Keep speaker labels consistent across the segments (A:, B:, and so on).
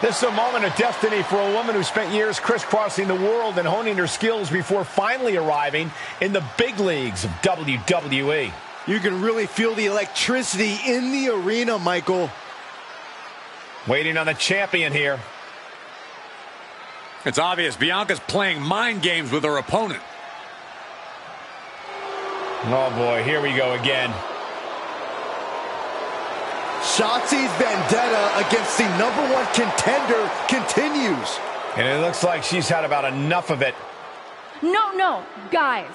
A: This is a moment of destiny for a woman who spent years crisscrossing the world and honing her skills before finally arriving in the big leagues of WWE.
B: You can really feel the electricity in the arena, Michael.
A: Waiting on the champion here.
C: It's obvious Bianca's playing mind games with her opponent.
A: Oh boy, here we go again.
B: Shotzi's vendetta against the #1 contender continues.
A: And it looks like she's had about enough of it.
D: No, guys,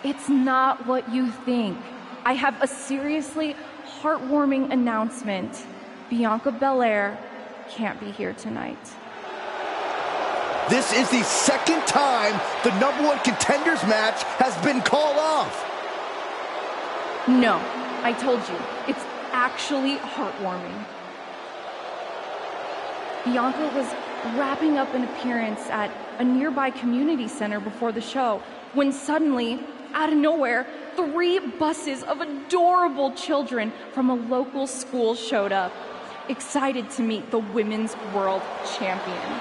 D: it's not what you think. I have a seriously heartwarming announcement. Bianca Belair can't be here tonight.
B: This is the second time the #1 contenders match has been called off.
D: No, I told you, it's actually heartwarming. Bianca was wrapping up an appearance at a nearby community center before the show when suddenly, out of nowhere, 3 buses of adorable children from a local school showed up, excited to meet the Women's World Champion.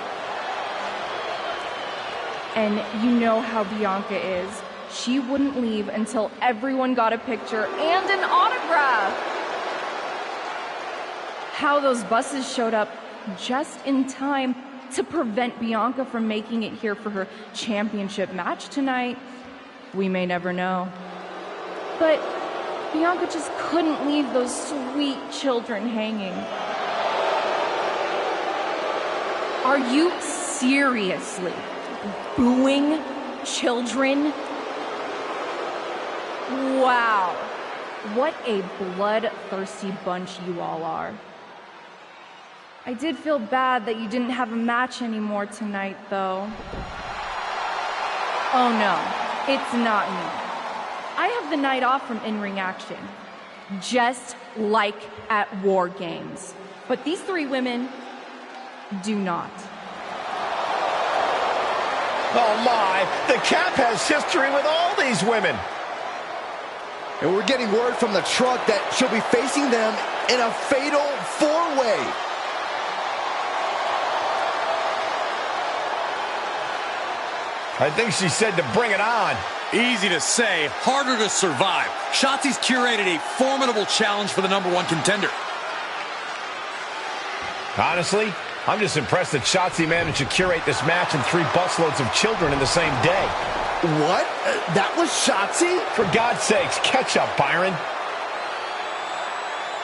D: And you know how Bianca is. She wouldn't leave until everyone got a picture and an autograph. How those buses showed up just in time to prevent Bianca from making it here for her championship match tonight, we may never know. But Bianca just couldn't leave those sweet children hanging. Are you seriously booing children? Wow, what a bloodthirsty bunch you all are. I did feel bad that you didn't have a match anymore tonight, though. Oh no, it's not me. I have the night off from in-ring action, just like at War Games. But these 3 women do not.
A: Oh my, the Cap has history with all these women.
B: And we're getting word from the truck that she'll be facing them in a fatal 4-way.
A: I think she said to bring it on.
C: Easy to say, harder to survive. Shotzi's curated a formidable challenge for the #1 contender.
A: Honestly, I'm just impressed that Shotzi managed to curate this match and 3 busloads of children in the same day.
B: What? That was Shotzi?
A: For God's sakes, catch up, Byron.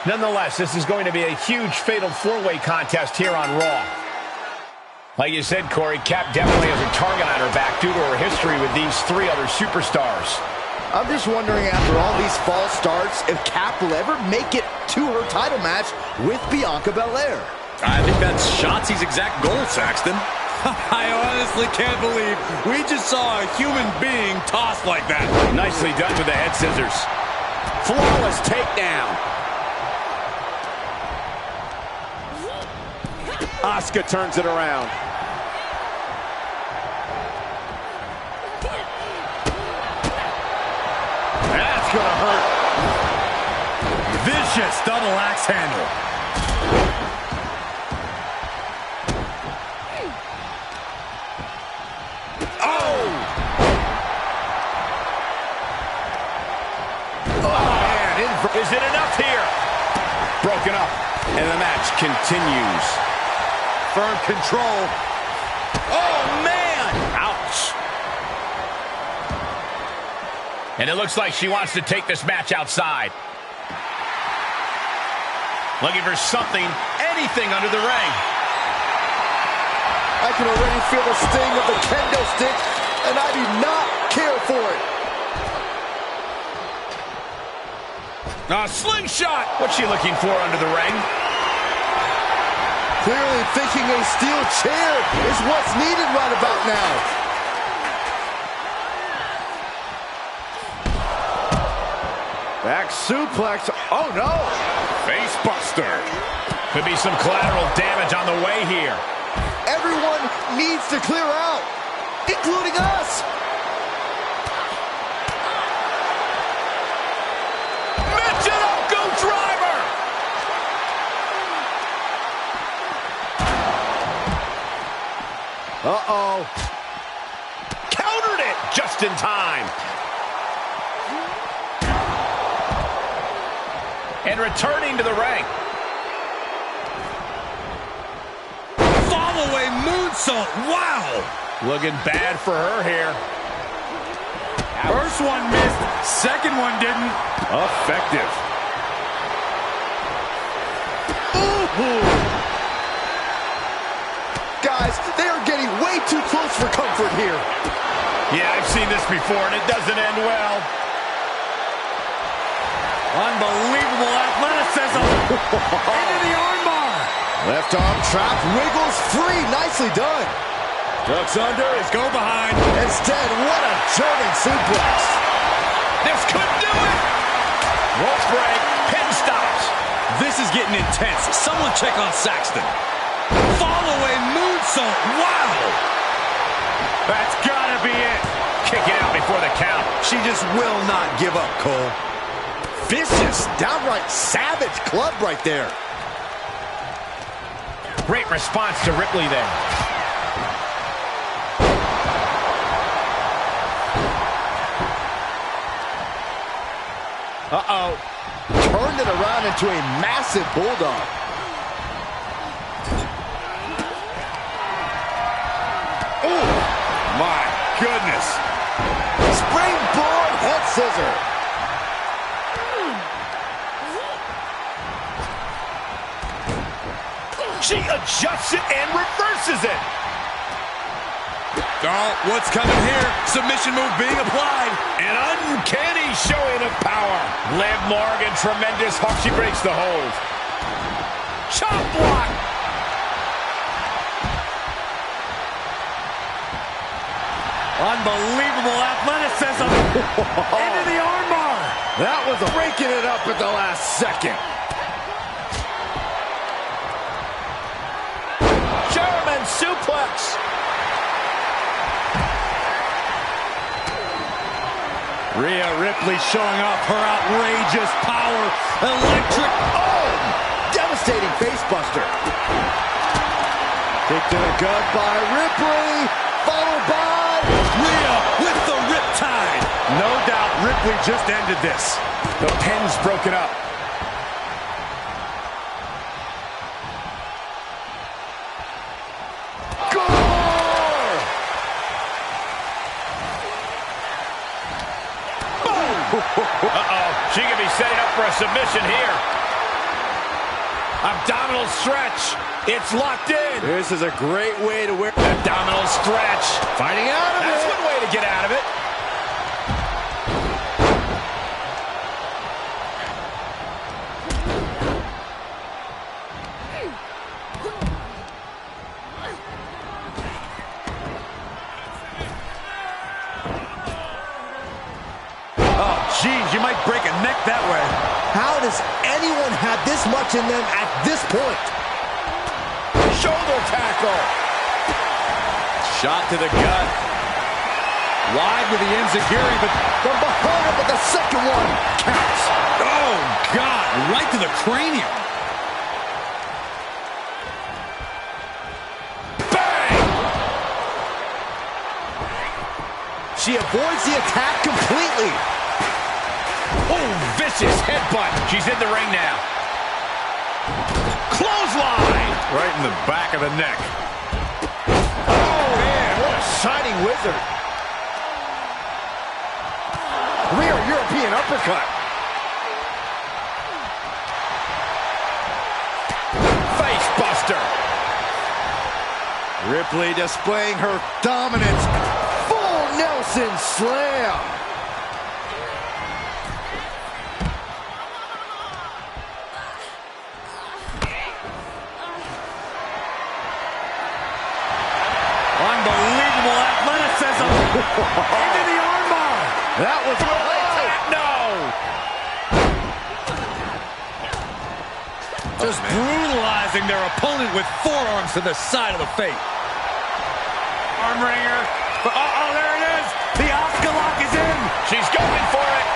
A: Nonetheless, this is going to be a huge fatal 4-way contest here on Raw. Like you said, Corey, Cap definitely has a target on her back due to her history with these 3 other superstars.
B: I'm just wondering, after all these false starts, if Cap will ever make it to her title match with Bianca Belair.
C: I think that's Shotzi's exact goal, Saxton. I honestly can't believe we just saw a human being tossed like that.
A: Nicely done with the head scissors. Flawless takedown. Asuka turns it around. That's gonna hurt.
C: Vicious double axe handle.
A: Is it enough here? Broken up, and the match continues. Firm control. Oh, man! Ouch. And it looks like she wants to take this match outside. Looking for something, anything under the ring.
B: I can already feel the sting of the kendo stick, and I do not care for it.
A: A slingshot! What's she looking for under the ring?
B: Clearly thinking a steel chair is what's needed right about now. Back suplex. Oh, no.
A: Face buster. Could be some collateral damage on the way here.
B: Everyone needs to clear out, including us. Uh-oh.
A: Countered it just in time. And returning to the ring.
C: Fall-away moonsault. Wow.
A: Looking bad for her here.
C: First one missed. Second one didn't.
A: Effective.
B: Ooh. Guys, they are getting way too close for comfort here.
A: Yeah, I've seen this before, and it doesn't end well.
C: Unbelievable athleticism. Into the armbar.
B: Left arm trap, wiggles free. Nicely done.
C: Ducks under. Let's go behind.
B: Instead, what a German suplex.
A: This could do it. Rope break. Pin stops.
C: This is getting intense. Someone check on Saxton. Fall-away moonsault. Wow. That's gotta be it.
A: Kicking out before the count.
C: She just will not give up, Cole.
B: Vicious, downright savage club right there.
A: Great response to Ripley there.
B: Uh-oh. Turned it around into a massive bulldog.
C: Oh, my goodness.
B: Springboard head scissor.
A: She adjusts it and reverses it.
C: Oh, what's coming here? Submission move being applied.
A: An uncanny showing of power. Liv Morgan, tremendous hook. She breaks the hold. Chop block.
C: Unbelievable athleticism. Into the armbar.
B: That was breaking it up at the last second.
A: German suplex.
C: Rhea Ripley showing off her outrageous power. Electric.
B: Oh! Devastating facebuster. Kick to the gut by Ripley. Followed by
C: Rhea with the riptide. No doubt Ripley just ended this.
A: The pin's broken up. Uh-oh. She could be setting up for a submission here. Abdominal stretch. It's locked in.
B: This is a great way to wear.
A: Abdominal stretch.
B: Fighting out of it.
A: That's one way to get out of it.
C: Geez, you might break a neck that way.
B: How does anyone have this much in them at this point?
A: Shoulder tackle.
C: Shot to the gut. Wide with the enziguri, but
B: From behind, but the second one counts.
C: oh, God, right to the cranium.
A: Bang!
B: She avoids the attack completely.
A: Oh, vicious headbutt. She's in the ring now. Clothesline.
C: Right in the back of the neck.
B: Oh, man, what a shining wizard. Rear European uppercut.
A: Face buster.
B: Ripley displaying her dominance. Full Nelson slam.
C: Unbelievable athleticism. Into the armbar.
B: That was
C: Just brutalizing their opponent with forearms to the side of the face. Arm wringer. Uh-oh, there it is. The Oscar lock is in.
A: She's going for it.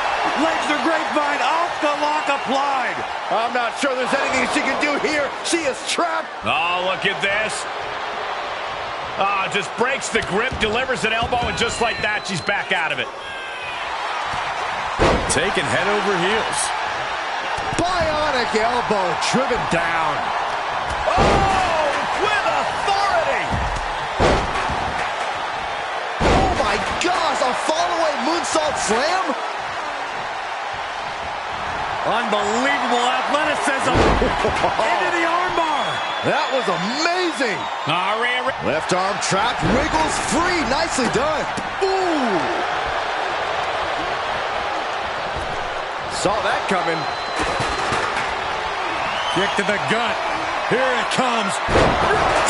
C: Legs are grapevine. Oscar lock applied.
B: I'm not sure there's anything she can do here. She is trapped.
A: Oh, look at this. Just breaks the grip, delivers an elbow, and just like that, she's back out of it.
C: Taken head over heels.
B: Bionic elbow driven down.
A: Oh, with authority!
B: Oh my gosh, a fall-away moonsault slam?
C: Unbelievable athleticism. Into the armbar.
B: That was amazing. Left arm trapped, wiggles free. Nicely done. Ooh. Saw that coming.
C: Kick to the gut. Here it comes.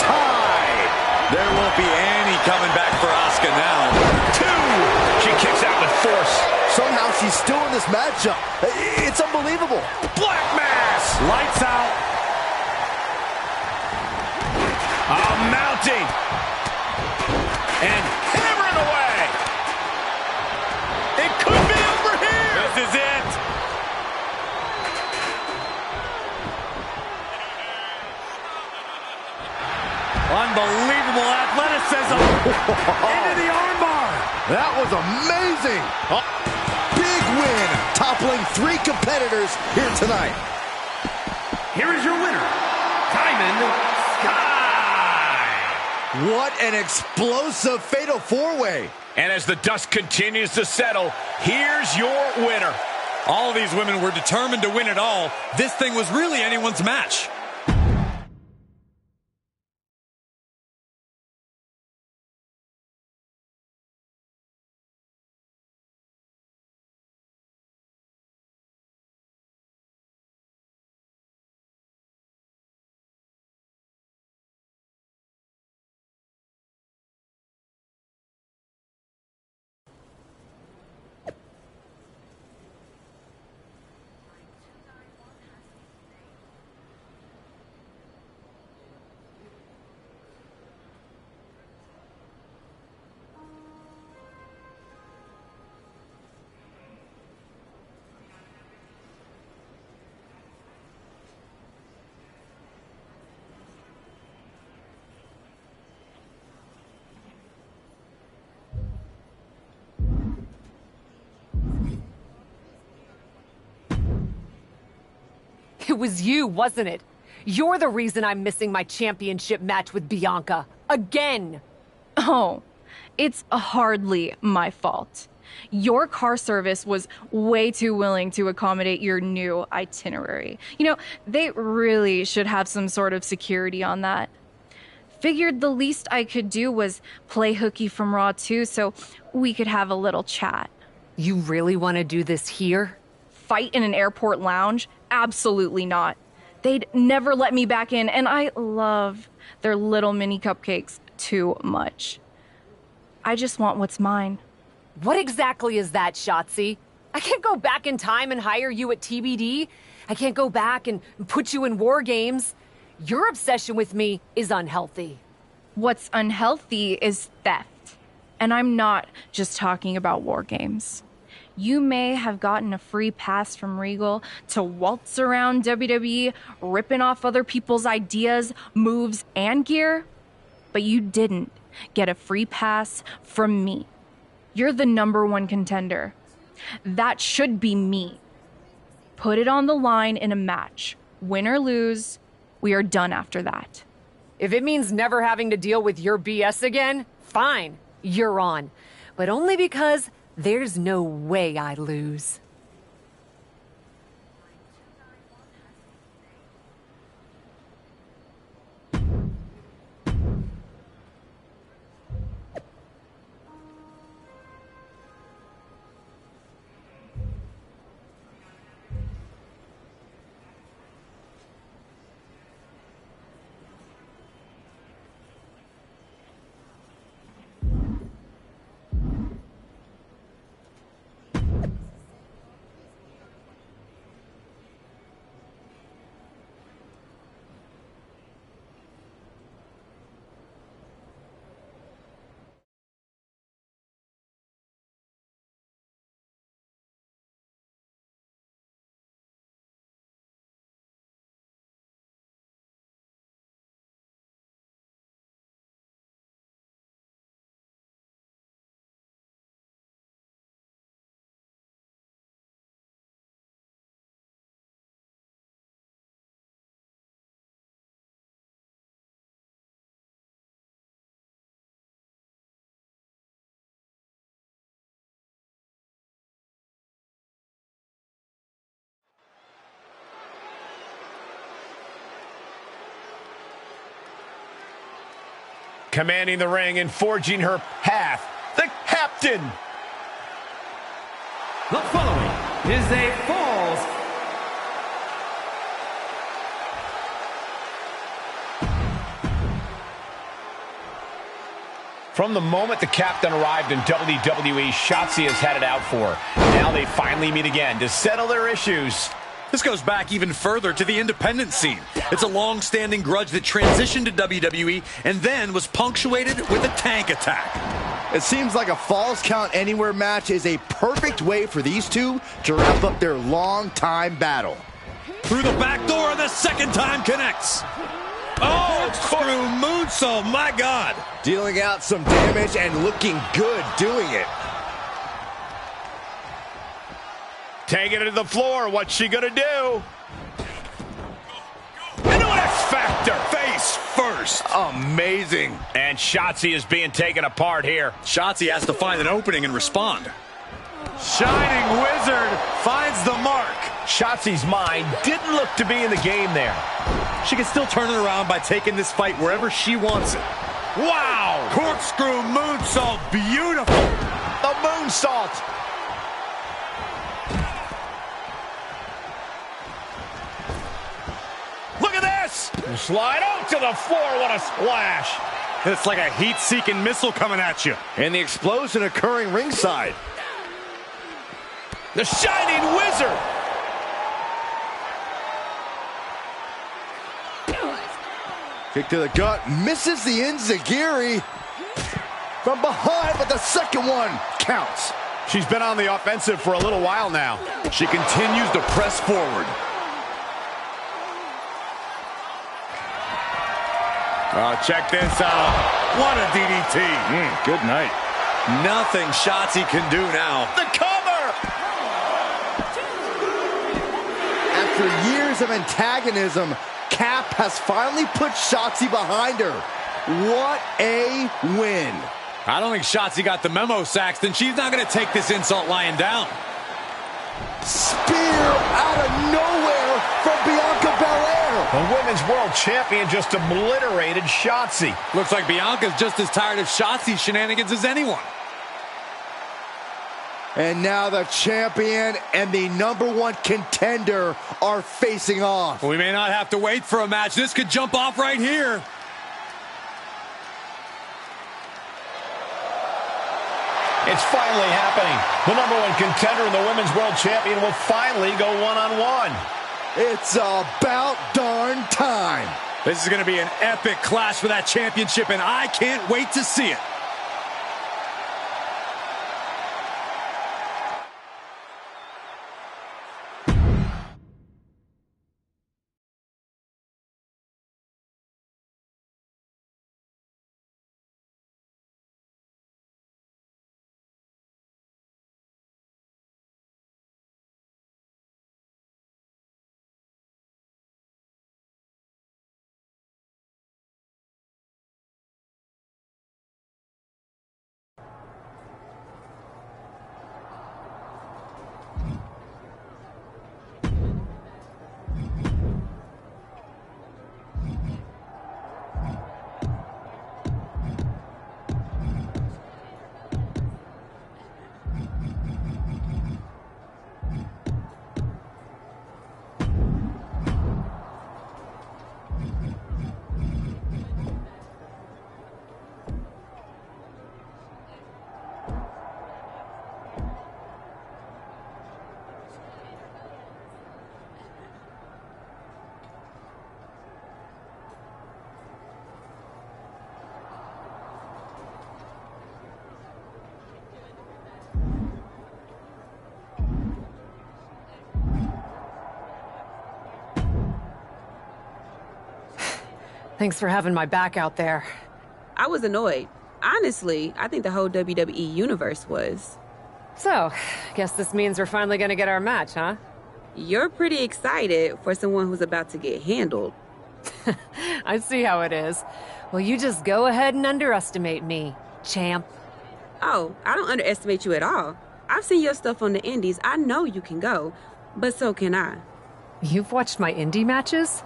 B: Tied.
C: There won't be any coming back for Asuka now.
A: 2. She kicks out with force.
B: Somehow she's still in this matchup. It's unbelievable.
A: Black mass.
C: Lights out.
A: Mounting. And hammering away. It could be over here.
C: This is it. Unbelievable athleticism. Into the armbar.
B: That was amazing. Big win, toppling 3 competitors here tonight.
A: Here is your winner, Diamond Sky.
B: What an explosive fatal 4-way.
A: And as the dust continues to settle, here's your winner.
C: All of these women were determined to win it all. This thing was really anyone's match.
E: It was you, wasn't it? You're the reason I'm missing my championship match with Bianca. Again!
D: Oh, it's hardly my fault. Your car service was way too willing to accommodate your new itinerary. You know, they really should have some sort of security on that. Figured the least I could do was play hooky from Raw 2 so we could have a little chat.
E: You really want to do this here?
D: Fight in an airport lounge? Absolutely not. They'd never let me back in, and I love their little mini cupcakes too much. I just want what's mine.
E: What exactly is that, Shotzi? I can't go back in time and hire you at TBD. I can't go back and put you in War Games. Your obsession with me is unhealthy.
D: What's unhealthy is theft. And I'm not just talking about War Games. You may have gotten a free pass from Regal to waltz around WWE, ripping off other people's ideas, moves, and gear, but you didn't get a free pass from me. You're the #1 contender. That should be me. Put it on the line in a match. Win or lose, we are done after that.
E: If it means never having to deal with your BS again, fine, you're on. But only because there's no way I lose.
A: commanding the ring and forging her path. The captain.
F: The following is a Falls
A: From the moment the captain arrived in WWE, Shotzi has had it out for her. Now they finally meet again to settle their issues.
C: This goes back even further to the independent scene. It's a long-standing grudge that transitioned to WWE and then was punctuated with a tank attack.
B: It seems like a Falls Count Anywhere match is a perfect way for these two to wrap up their long-time battle.
C: Through the back door, and the second time connects. Oh, screw moonsault, my God.
B: Dealing out some damage and looking good doing it.
A: Taking it to the floor. What's she gonna do? Into an X Factor.
C: Face first.
B: Amazing.
A: And Shotzi is being taken apart here.
C: Shotzi has to find an opening and respond.
A: Shining Wizard finds the mark. Shotzi's mind didn't look to be in the game there.
C: She can still turn it around by taking this fight wherever she wants it.
A: Wow!
C: Corkscrew moonsault, beautiful.
A: The moonsault. Look at this! Slide out to the floor, what a splash!
C: It's like a heat-seeking missile coming at you.
B: And the explosion occurring ringside.
A: The Shining Wizard!
B: Kick to the gut, misses the enziguri. From behind, but the second one counts.
A: She's been on the offensive for a little while now.
C: She continues to press forward.
A: Oh, check this out.
C: What a DDT.
B: Good night.
C: Nothing Shotzi can do now.
A: The cover!
B: After years of antagonism, Cap has finally put Shotzi behind her. What a win.
C: I don't think Shotzi got the memo, Saxton. She's not going to take this insult lying down.
B: Spear out of nowhere from Bianca Belair.
A: The Women's World Champion just obliterated Shotzi.
C: Looks like Bianca's just as tired of Shotzi's shenanigans as anyone.
B: And now the champion and the #1 contender are facing off.
C: We may not have to wait for a match. This could jump off right here.
A: It's finally happening. The #1 contender and the Women's World Champion will finally go one-on-one.
B: It's about darn time.
C: This is going to be an epic clash for that championship, and I can't wait to see it.
E: Thanks for having my back out there.
G: I was annoyed. Honestly, I think the whole WWE universe was.
E: So, guess this means we're finally gonna get our match, huh?
G: You're pretty excited for someone who's about to get handled.
E: I see how it is. Well, you just go ahead and underestimate me, champ.
G: Oh, I don't underestimate you at all. I've seen your stuff on the indies. I know you can go, but so can I.
E: You've watched my indie matches?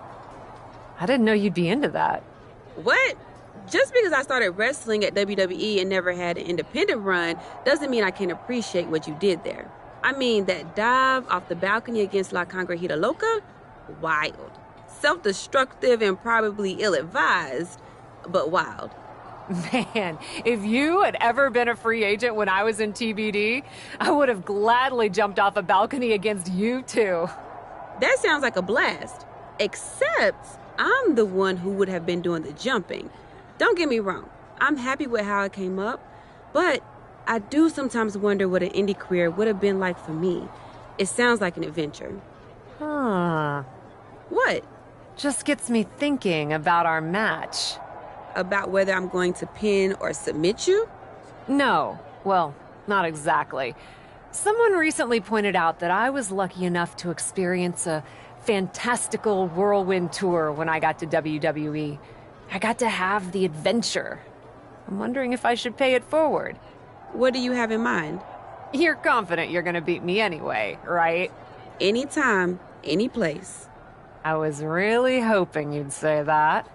E: I didn't know you'd be into that.
G: What? Just because I started wrestling at WWE and never had an independent run doesn't mean I can't appreciate what you did there. I mean, that dive off the balcony against La Congrejita Loca? Wild. Self-destructive and probably ill-advised, but wild.
E: Man, if you had ever been a free agent when I was in TBD, I would have gladly jumped off a balcony against you too.
G: That sounds like a blast. Except I'm the one who would have been doing the jumping. Don't get me wrong, I'm happy with how I came up, but I do sometimes wonder what an indie career would have been like for me. It sounds like an adventure.
E: Huh.
G: What?
E: Just gets me thinking about our match.
G: About whether I'm going to pin or submit you?
E: No. Well, not exactly. Someone recently pointed out that I was lucky enough to experience a fantastical whirlwind tour when I got to WWE. I got to have the adventure. I'm wondering if I should pay it forward.
G: What do you have in mind?
E: You're confident you're gonna beat me anyway, right?
G: Anytime, any place.
E: I was really hoping you'd say that.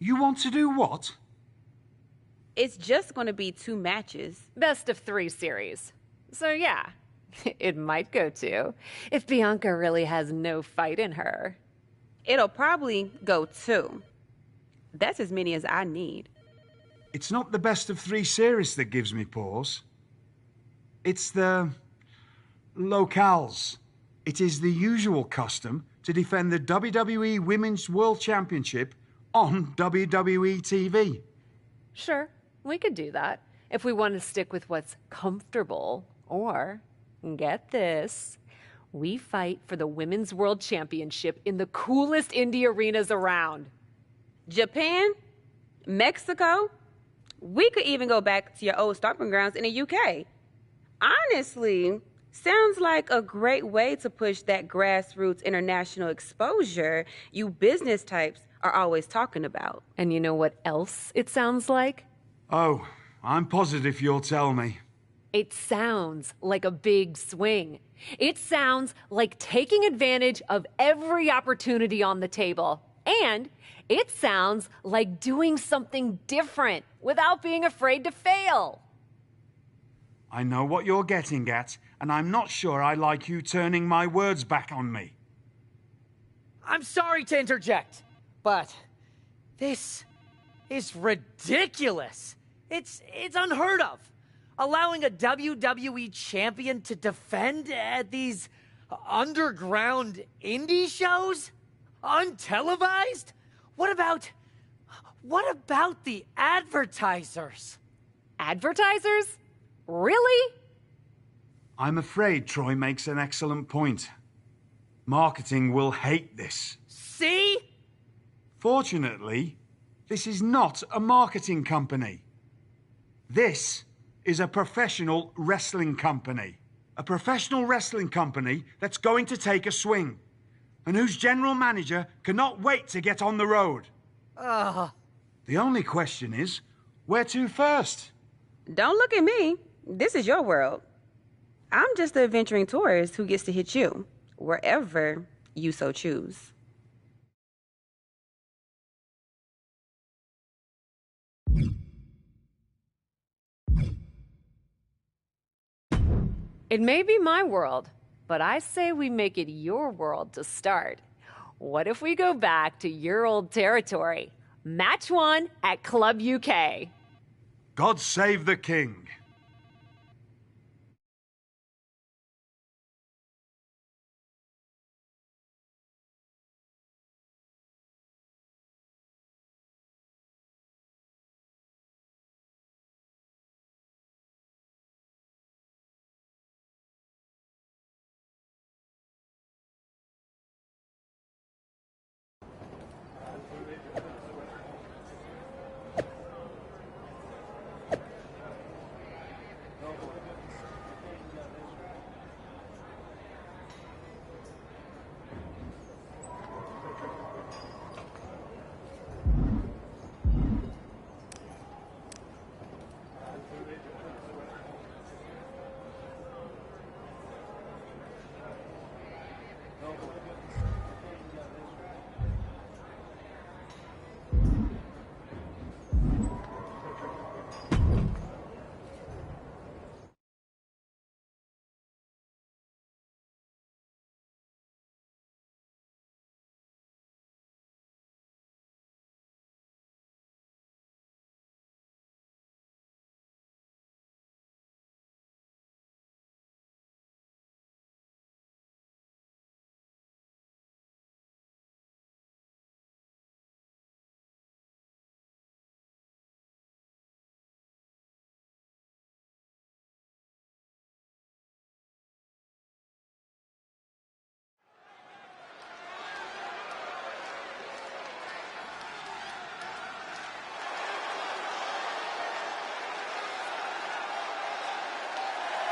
H: You want to do what?
G: It's just going to be 2 matches.
E: Best of 3 series. So yeah, it might go to, if Bianca really has no fight in her.
G: It'll probably go 2. That's as many as I need.
H: It's not the best of 3 series that gives me pause. It's the locales. It is the usual custom to defend the WWE Women's World Championship on WWE TV.
E: Sure, we could do that if we want to stick with what's comfortable. Or, get this, we fight for the Women's World Championship in the coolest indie arenas around.
G: Japan? Mexico? We could even go back to your old stomping grounds in the UK. Honestly, sounds like a great way to push that grassroots international exposure you business types are always talking about.
E: And you know what else it sounds like?
H: Oh, I'm positive you'll tell me.
E: It sounds like a big swing. It sounds like taking advantage of every opportunity on the table. And it sounds like doing something different without being afraid to fail.
H: I know what you're getting at, and I'm not sure I like you turning my words back on me.
I: I'm sorry to interject, but this is ridiculous. It's unheard of. Allowing a WWE champion to defend at these underground indie shows? Untelevised? What about the advertisers?
E: Advertisers? Really?
H: I'm afraid Troy makes an excellent point. Marketing will hate this.
I: See?
H: Fortunately, this is not a marketing company. This is a professional wrestling company. A professional wrestling company that's going to take a swing, and whose general manager cannot wait to get on the road. The only question is, where to first?
G: Don't look at me. This is your world. I'm just the adventuring tourist who gets to hit you, wherever you so choose.
E: It may be my world, but I say we make it your world to start. What if we go back to your old territory? Match 1 at Club UK.
H: God save the king.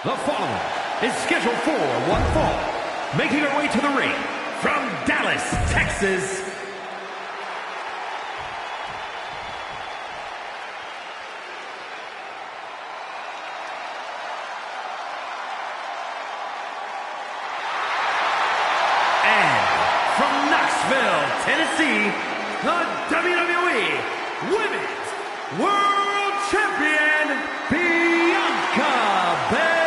F: The following is scheduled for one fall, making her way to the ring from Dallas, Texas. Tennessee, the WWE Women's World Champion, Bianca Belair.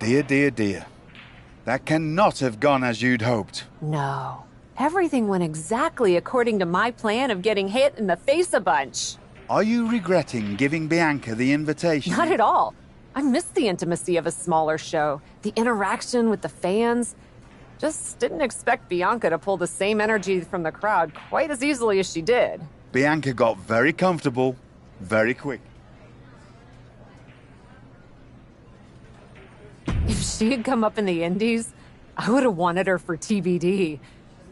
J: Dear, dear, dear. That cannot have gone as you'd hoped.
E: No. Everything went exactly according to my plan of getting hit in the face a bunch.
J: Are you regretting giving Bianca the invitation?
E: Not at all. I missed the intimacy of a smaller show, the interaction with the fans. Just didn't expect Bianca to pull the same energy from the crowd quite as easily as she did.
J: Bianca got very comfortable, very quick.
E: If she had come up in the Indies, I would have wanted her for TBD.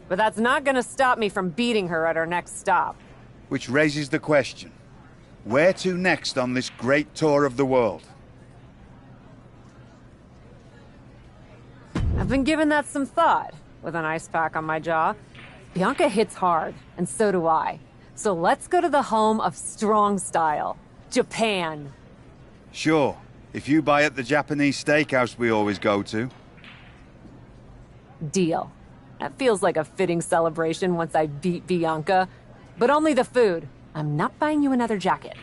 E: But that's not gonna stop me from beating her at our next stop.
J: Which raises the question, where to next on this great tour of the world?
E: I've been giving that some thought, with an ice pack on my jaw. Bianca hits hard, and so do I. So let's go to the home of strong style, Japan.
J: Sure, if you buy at the Japanese steakhouse we always go to.
E: Deal. That feels like a fitting celebration once I beat Bianca. But only the food. I'm not buying you another jacket.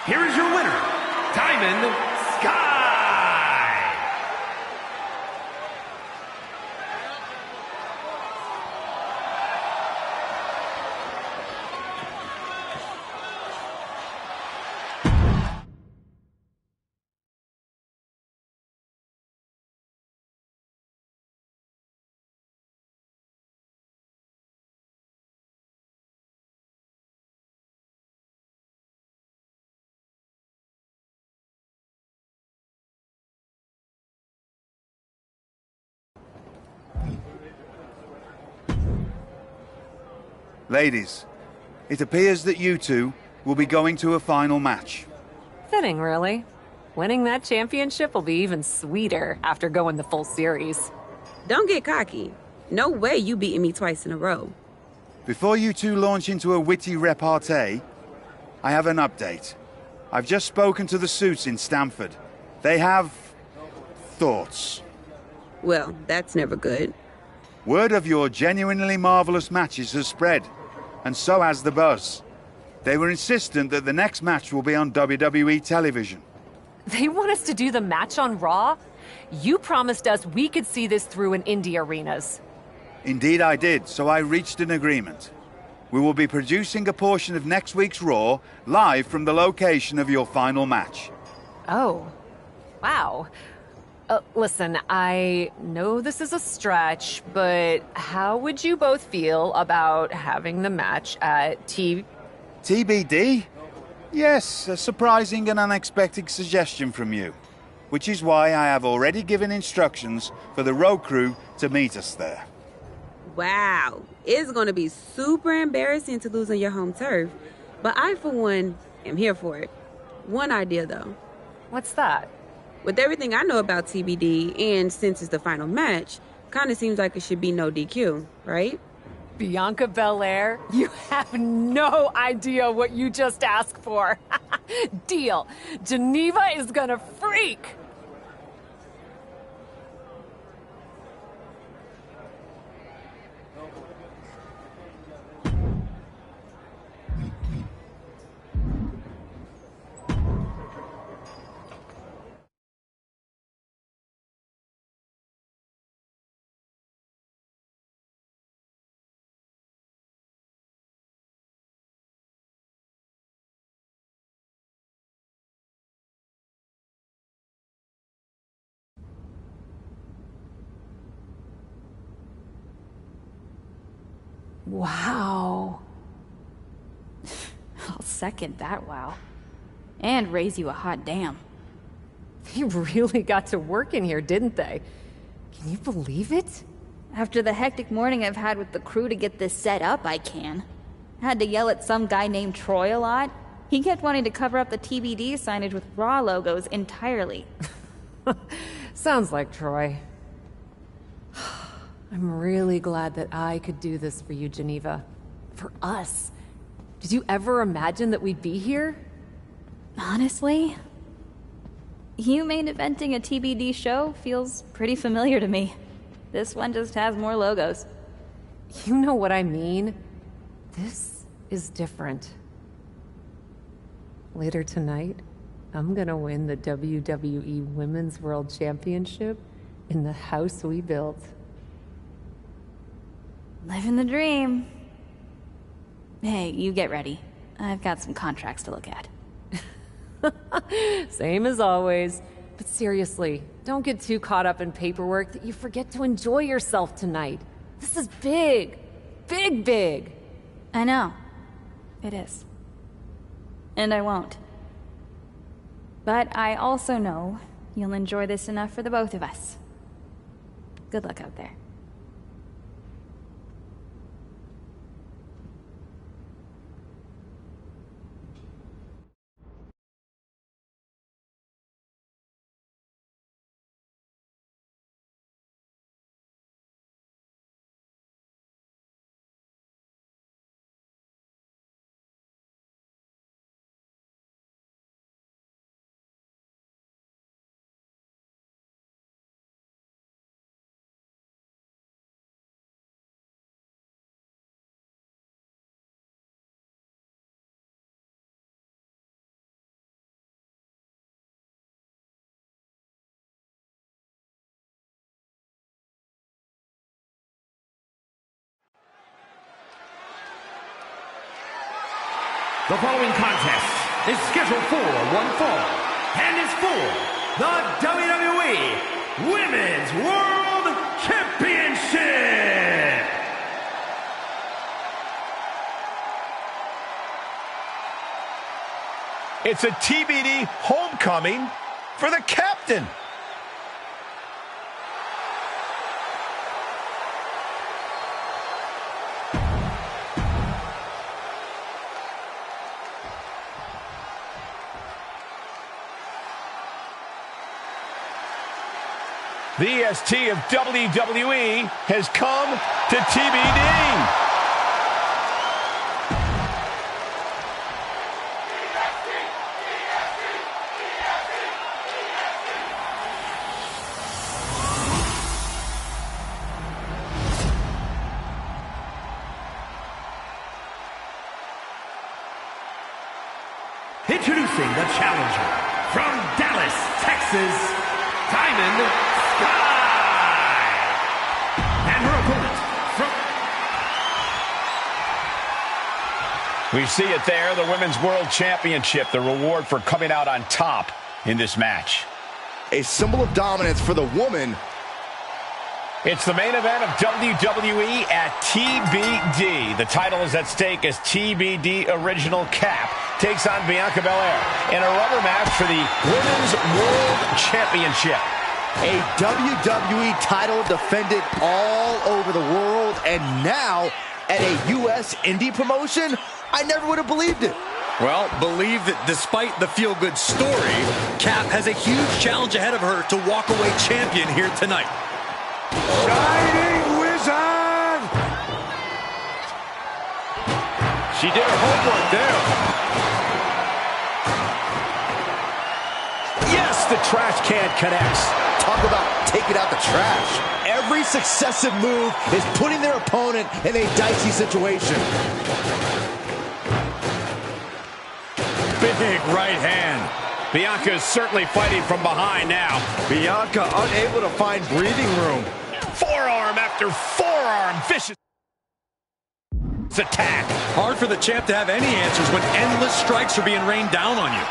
F: Here is your winner, Diamond Sky.
J: Ladies, it appears that you two will be going to a final match.
E: Fitting, really. Winning that championship will be even sweeter after going the full series.
G: Don't get cocky. No way you beating me twice in a row.
J: Before you two launch into a witty repartee, I have an update. I've just spoken to the suits in Stamford. They have thoughts.
G: Well, that's never good.
J: Word of your genuinely marvelous matches has spread, and so has the buzz. They were insistent that the next match will be on WWE television.
E: They want us to do the match on Raw? You promised us we could see this through in indie arenas.
J: Indeed I did, so I reached an agreement. We will be producing a portion of next week's Raw live from the location of your final match.
E: Oh, wow. Listen, I know this is a stretch, but how would you both feel about having the match at
J: TBD? Yes, a surprising and unexpected suggestion from you. Which is why I have already given instructions for the road crew to meet us there.
G: Wow. It's going to be super embarrassing to lose on your home turf. But I, for one, am here for it. One idea, though.
E: What's that?
G: With everything I know about TBD, and since it's the final match, kind of seems like it should be no DQ, right?
E: Bianca Belair? You have no idea what you just asked for. Deal. Geneva is gonna freak. Wow.
K: I'll second that wow. And raise you a hot damn.
E: They really got to work in here, didn't they? Can you believe it?
K: After the hectic morning I've had with the crew to get this set up, I can. Had to yell at some guy named Troy a lot. He kept wanting to cover up the TBD signage with Raw logos entirely.
E: Sounds like Troy. I'm really glad that I could do this for you, Geneva. For us. Did you ever imagine that we'd be here?
K: Honestly, you main eventing a TBD show feels pretty familiar to me. This one just has more logos.
E: You know what I mean? This is different. Later tonight, I'm gonna win the WWE Women's World Championship in the house we built.
K: Living the dream. Hey, you get ready. I've got some contracts to look at.
E: Same as always. But seriously, don't get too caught up in paperwork that you forget to enjoy yourself tonight. This is big. Big, big.
K: I know. It is. And I won't. But I also know you'll enjoy this enough for the both of us. Good luck out there.
F: The following contest is scheduled for one fall and is for the WWE Women's World Championship.
A: It's a TBD homecoming for the captain. The EST of WWE has come to TBD.
F: Introducing the challenger from Dallas, Texas, Diamond Sky. And her opponent from...
A: We see it there, the Women's World Championship, the reward for coming out on top in this match.
B: A symbol of dominance for the woman.
A: It's the main event of WWE at TBD. The title is at stake as TBD Original Cap takes on Bianca Belair in a rubber match for the Women's World Championship.
B: A WWE title defended all over the world, and now at a U.S. indie promotion? I never would have believed it.
C: Well, believe that despite the feel-good story, Cap has a huge challenge ahead of her to walk away champion here tonight.
H: Shining Wizard!
C: She did her homework there.
A: Yes, the trash can connects.
B: Talk about taking out the trash. Every successive move is putting their opponent in a dicey situation.
C: Big right hand.
A: Bianca is certainly fighting from behind now.
B: Bianca unable to find breathing room.
A: Forearm after forearm. Vicious attack.
C: Hard for the champ to have any answers when endless strikes are being rained down on you.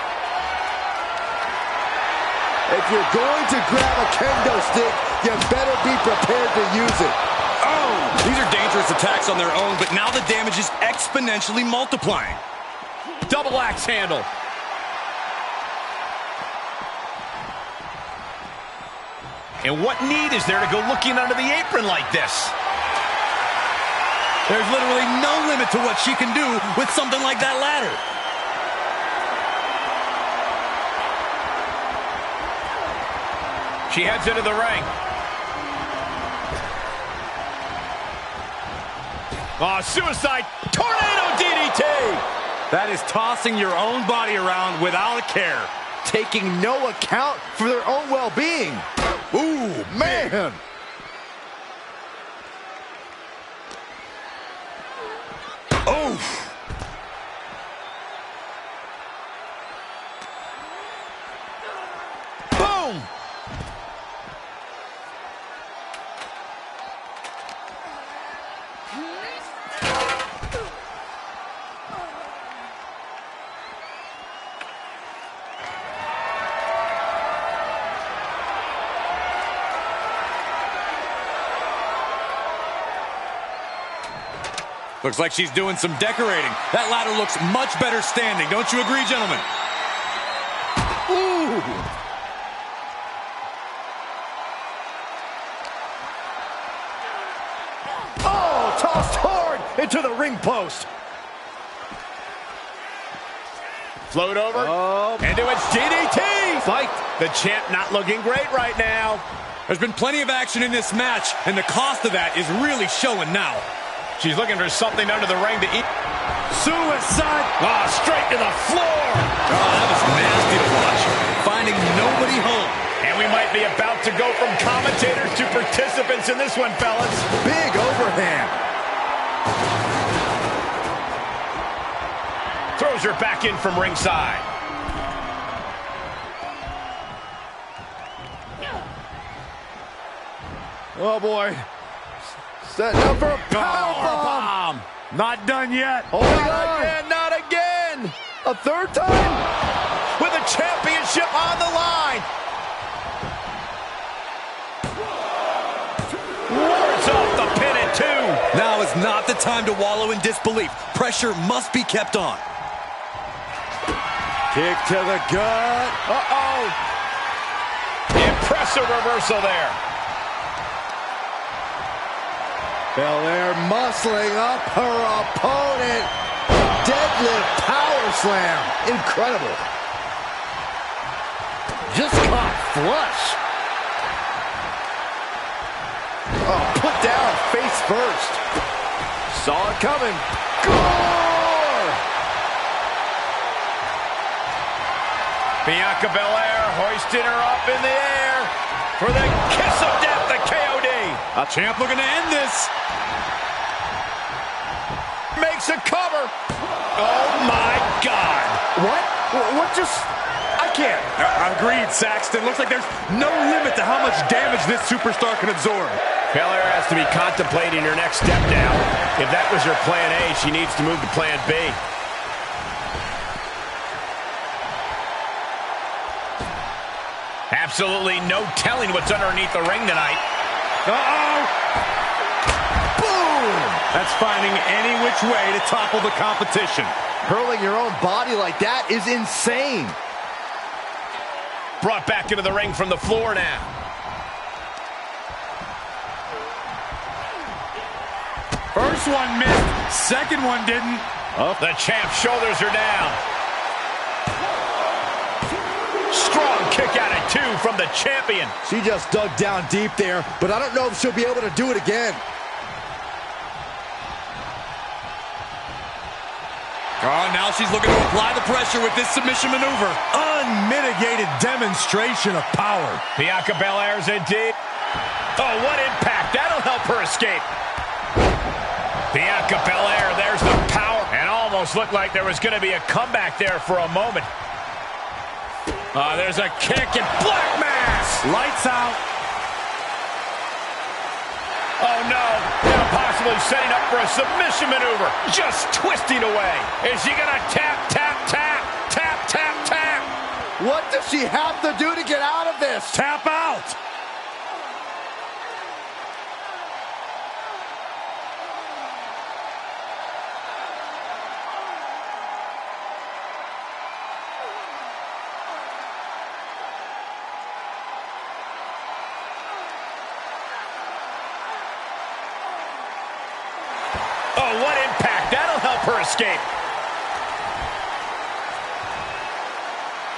B: If you're going to grab a kendo stick, you better be prepared to use it.
C: Oh, these are dangerous attacks on their own, but now the damage is exponentially multiplying.
A: Double axe handle. And what need is there to go looking under the apron like this?
C: There's literally no limit to what she can do with something like that ladder.
A: She heads into the ring. Oh, suicide tornado DDT.
C: That is tossing your own body around without a care.
B: Taking no account for their own well-being. Ooh, man.
C: Oof.
B: Boom.
C: Looks like she's doing some decorating. That ladder looks much better standing. Don't you agree, gentlemen?
B: Ooh. Oh, tossed hard into the ring post.
A: Float over. Into its DDT. Fight. The champ not looking great right now.
C: There's been plenty of action in this match, and the cost of that is really showing now.
A: She's looking for something under the ring to eat.
C: Suicide!
A: Oh, straight to the floor!
C: Oh, that was nasty to watch. Finding nobody home.
A: And we might be about to go from commentators to participants in this one, fellas.
B: Big overhand.
A: Throws her back in from ringside.
B: Oh, boy. Setting up for a powerbomb.
C: Not done yet.
B: Holding on. Again, not again. A third time?
A: With a championship on the line. Wards off the pin at 2.
C: Now is not the time to wallow in disbelief. Pressure must be kept on.
B: Kick to the gut.
A: Uh-oh. Impressive reversal there.
B: Belair muscling up her opponent. Deadlift power slam. Incredible. Just caught flush. Oh, put down face first. Saw it coming. Gore!
A: Bianca Belair hoisting her up in the air for the kiss of death, the KOD.
C: A champ looking to end this.
A: Makes a cover. Oh, my God.
B: What? What just... I can't.
C: Agreed, Saxton. Looks like there's no limit to how much damage this superstar can absorb.
A: Belair has to be contemplating her next step now. If that was her plan A, she needs to move to plan B. Absolutely no telling what's underneath the ring tonight.
C: Uh-oh! Boom! That's finding any which way to topple the competition.
B: Hurling your own body like that is insane.
A: Brought back into the ring from the floor now.
C: First one missed, second one didn't.
A: Oh, the champ's shoulders are down. Strong kick out at 2 from the champion.
B: She just dug down deep there, but I don't know if she'll be able to do it again.
C: Oh, now she's looking to apply the pressure with this submission maneuver. Unmitigated demonstration of power.
A: Bianca Belair's in deep. Oh, what impact. That'll help her escape. Bianca Belair, there's the power. And almost looked like there was going to be a comeback there for a moment. There's a kick and black mass.
C: Lights out.
A: Oh, no. Now possibly setting up for a submission maneuver. Just twisting away. Is she going to tap, tap, tap, tap, tap, tap?
B: What does she have to do to get out of this?
C: Tap out.
A: Oh, what impact. That'll help her escape.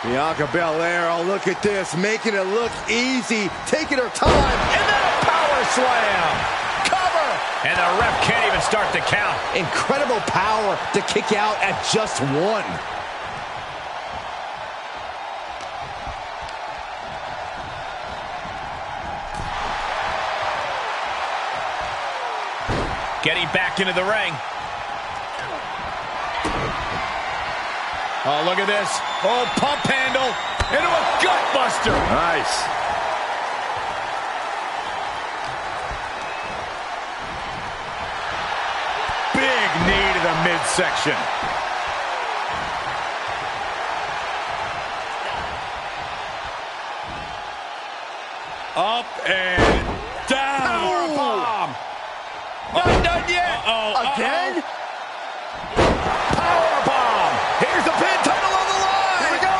B: Bianca Belair, oh, look at this, making it look easy, taking her time,
A: And then a power slam. Cover. And the ref can't even start the count.
B: incredible power to kick out at just 1.
A: Getting back into the ring. Oh, look at this. Oh, pump handle into a gut buster.
C: Nice. Big knee to the midsection. Up and down.
A: Power bomb. Not done yet.
B: Again?
A: Power bomb. Here's the pin, title on the line.
B: Here we go.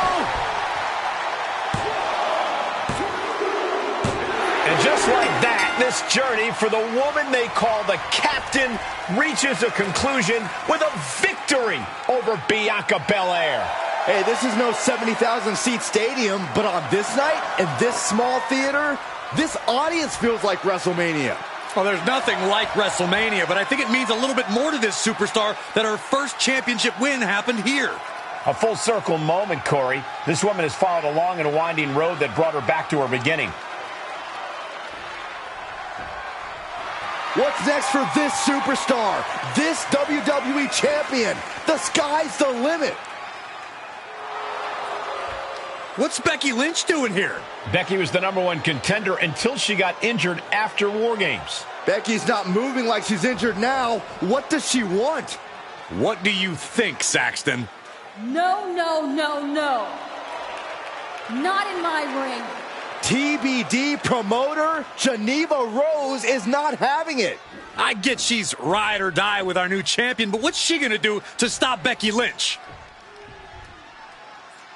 A: And just like that, this journey for the woman they call the Captain reaches a conclusion with a victory over Bianca Belair.
B: Hey, this is no 70,000 seat stadium, but on this night, in this small theater, this audience feels like WrestleMania.
C: Well, there's nothing like WrestleMania, but I think it means a little bit more to this superstar that her first championship win happened here.
A: A full circle moment, Corey. This woman has followed a long and winding road that brought her back to her beginning.
B: What's next for this superstar? This WWE champion? The sky's the limit.
C: What's Becky Lynch doing here?
A: Becky was the #1 contender until she got injured after War Games.
B: Becky's not moving like she's injured now. What does she want?
C: What do you think, Saxton?
K: No, no, no, no. Not in my ring.
B: TBD promoter Geneva Rose is not having it.
C: I get she's ride or die with our new champion, but what's she gonna do to stop Becky Lynch?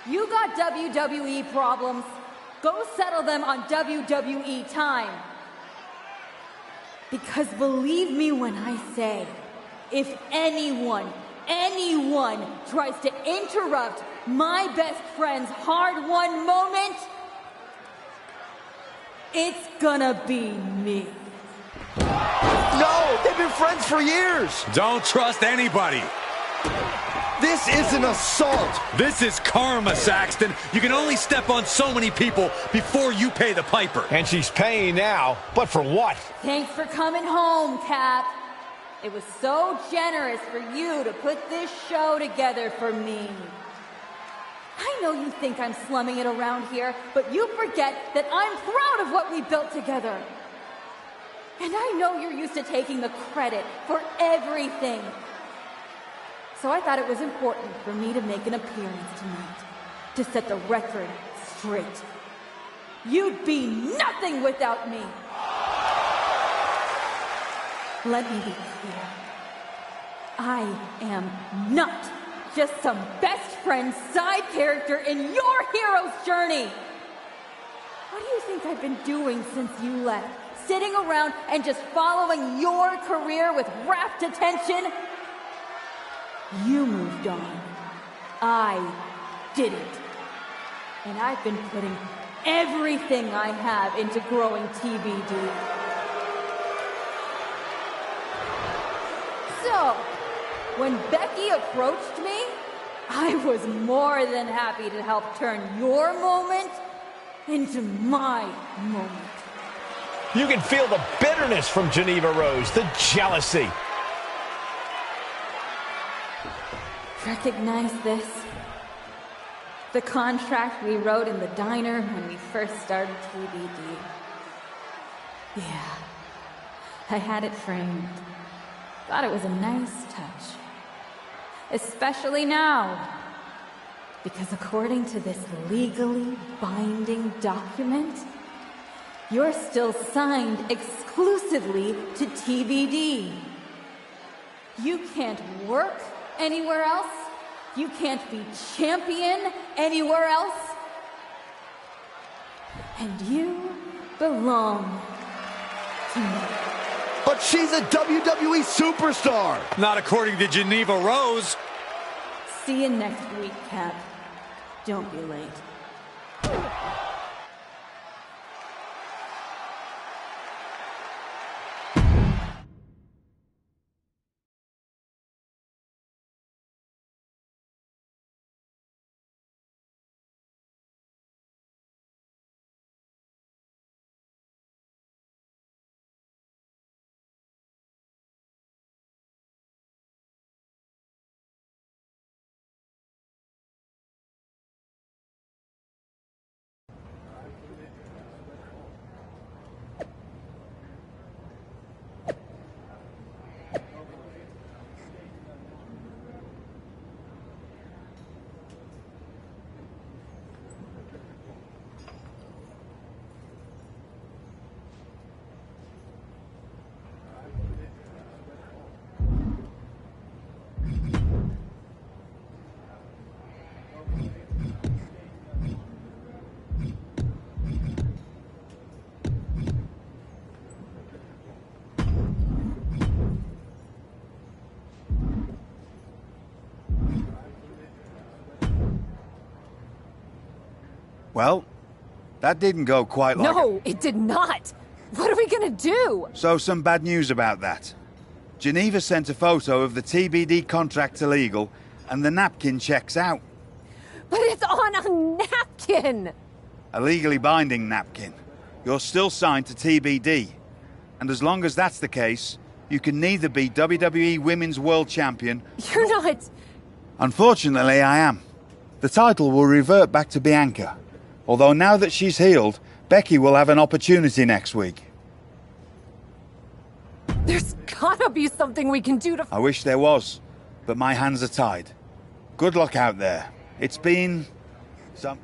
K: You got WWE problems. Go settle them on WWE time. Because believe me when I say, if anyone tries to interrupt my best friend's hard-won moment, it's gonna be me.
B: No, they've been friends for years.
C: Don't trust anybody.
B: This is an assault.
C: This is karma, Saxton. You can only step on so many people before you pay the piper.
A: And she's paying now, but for what?
K: Thanks for coming home, Cap. It was so generous for you to put this show together for me. I know you think I'm slumming it around here, but you forget that I'm proud of what we built together. And I know you're used to taking the credit for everything. So I thought it was important for me to make an appearance tonight, to set the record straight. You'd be nothing without me. Let me be clear. I am not just some best friend side character in your hero's journey. What do you think I've been doing since you left? Sitting around and just following your career with rapt attention? You moved on. I didn't. And I've been putting everything I have into growing TBD. So, when Becky approached me, I was more than happy to help turn your moment into my moment.
A: You can feel the bitterness from Geneva Rose, the jealousy.
K: Recognize this? The contract we wrote in the diner when we first started TBD. Yeah, I had it framed. Thought it was a nice touch. Especially now. Because according to this legally binding document, you're still signed exclusively to TBD. You can't work anywhere else. You can't be champion anywhere else. And you belong to me.
B: But she's a WWE superstar.
C: Not according to Geneva Rose.
K: See you next week, Cap. Don't be late.
J: Well, that didn't go quite like...
E: No, it did not. What are we gonna do?
J: So some bad news about that. Geneva sent a photo of the TBD contract to legal, and the napkin checks out.
E: But it's on a napkin!
J: A legally binding napkin. You're still signed to TBD. And as long as that's the case, you can neither be WWE Women's World Champion...
E: You're not...
J: Unfortunately, I am. The title will revert back to Bianca. Although now that she's healed, Becky will have an opportunity next week.
E: There's gotta be something we can do to...
J: I wish there was, but my hands are tied. Good luck out there. It's been... some...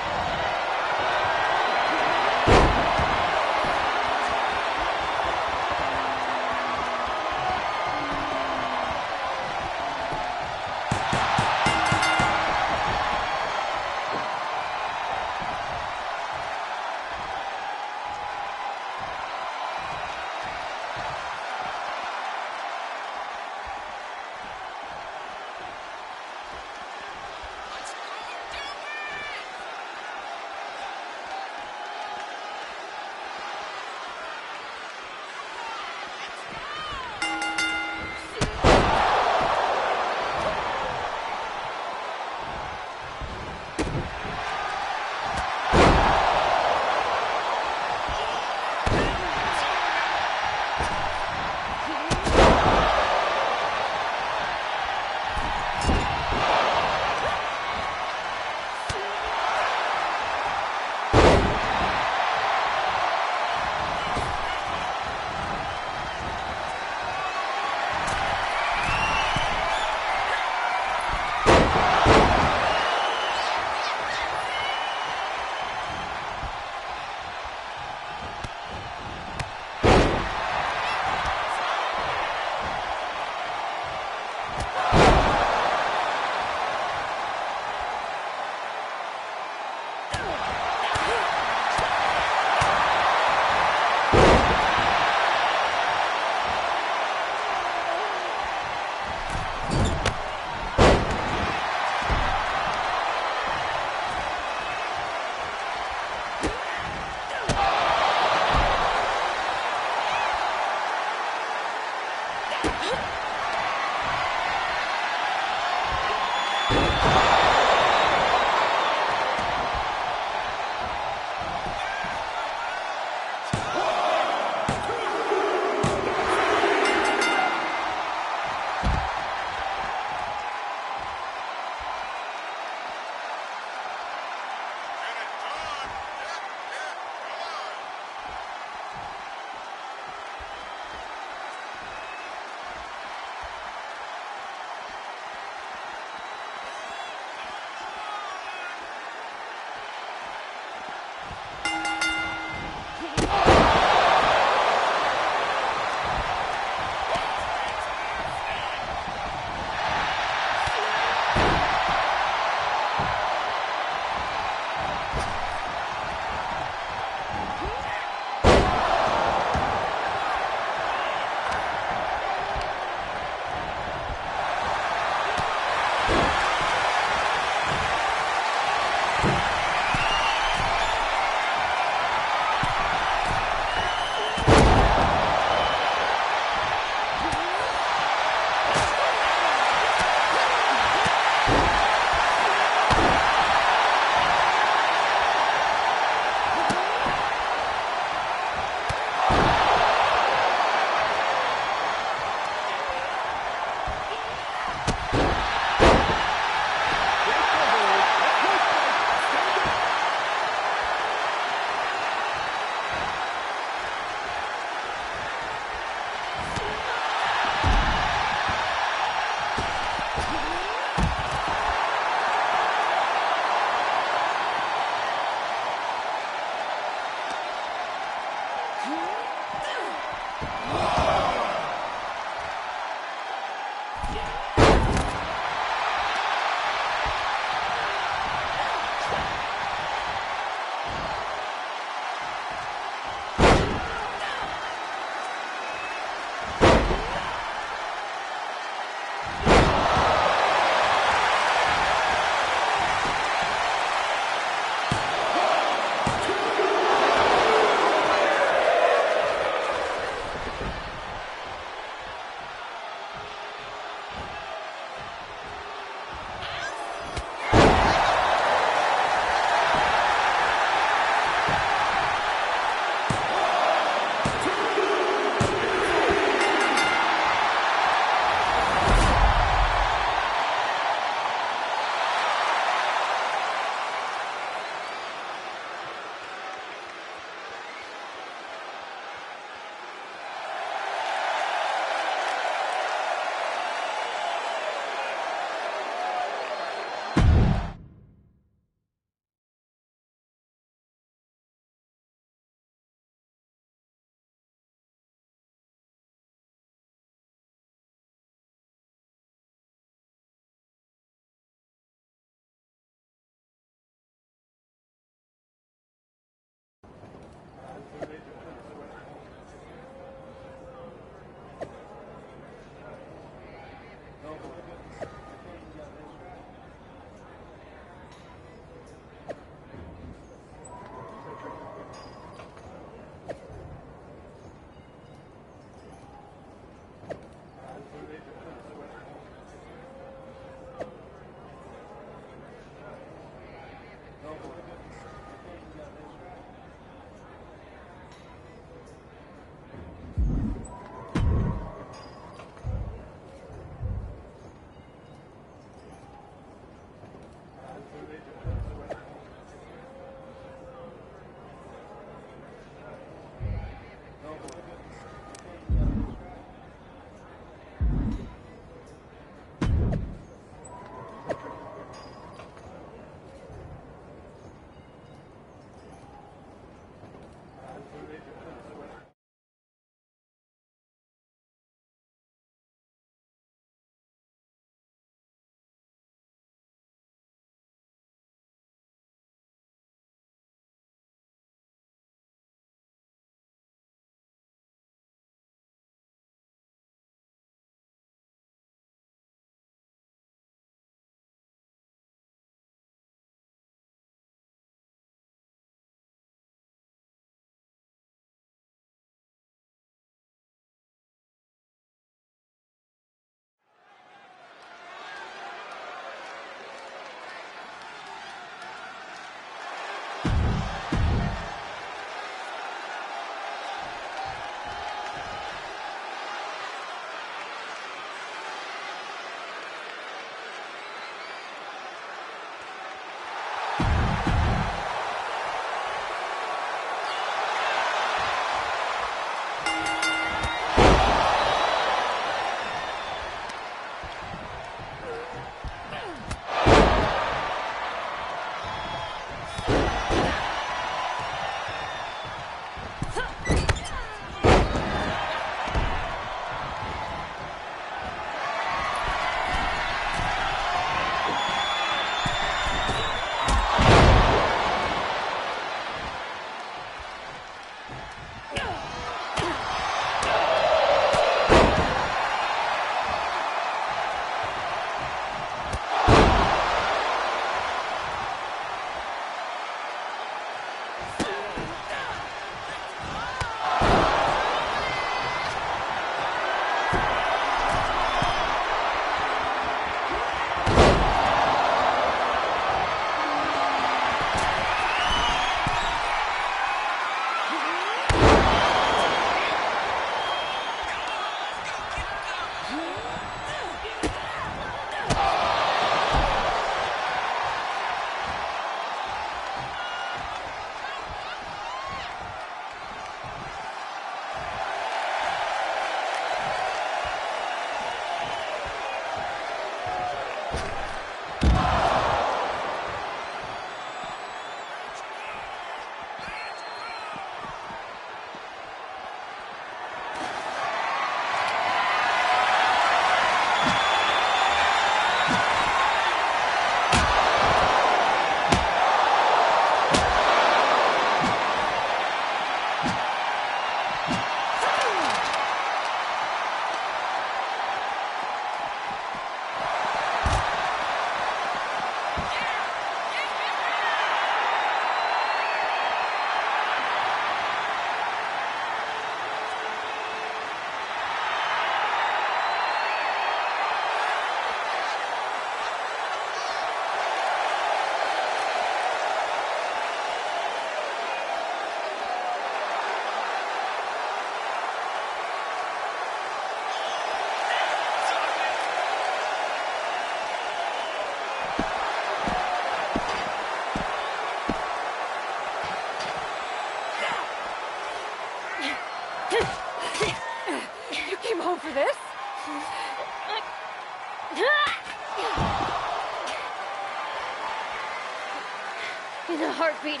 E: in a heartbeat.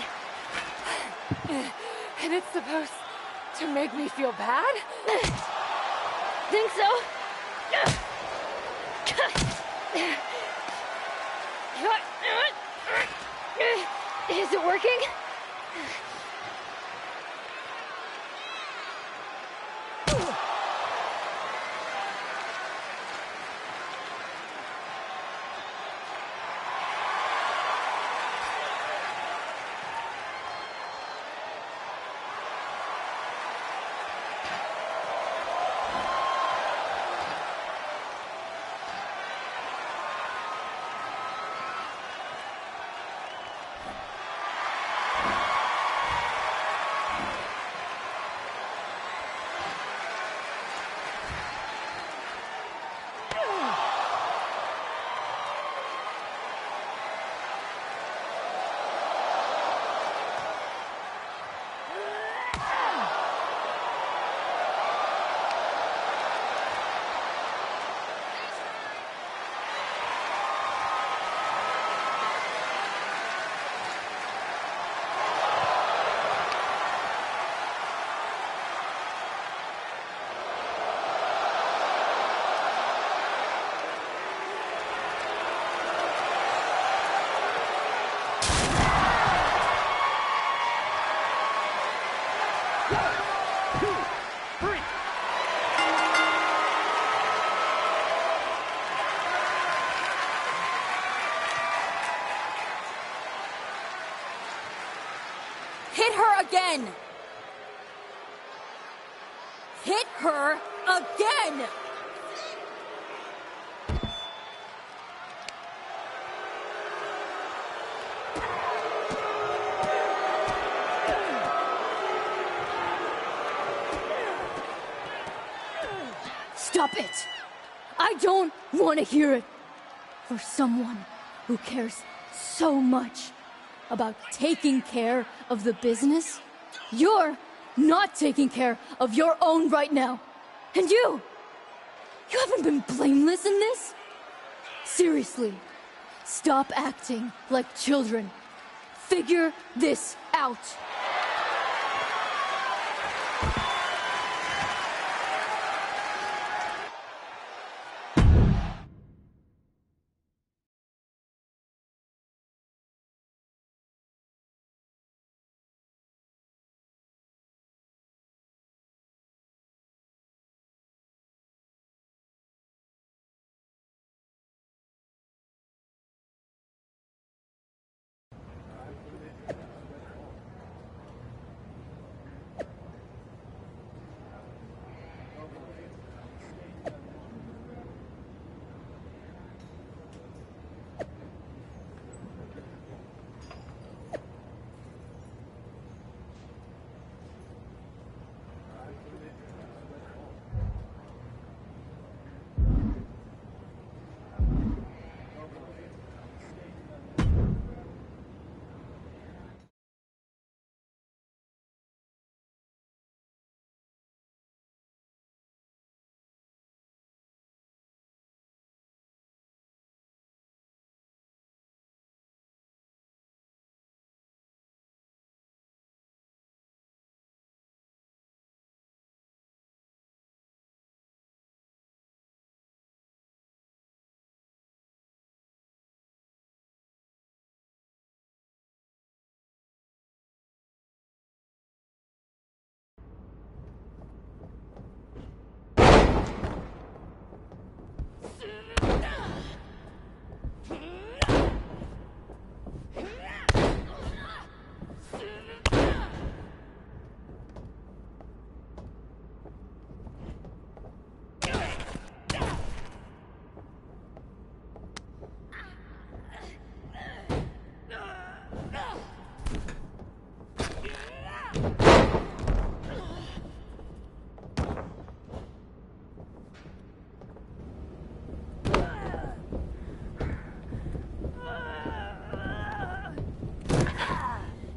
E: And it's supposed to make me feel bad?
K: Think so? Is it working?
L: Hit her again! Hit her again!
K: Stop it! I don't want to hear it. For someone who cares so much about taking care of the business, you're not taking care of your own right now. And you haven't been blameless in this? Seriously, stop acting like children. Figure this out.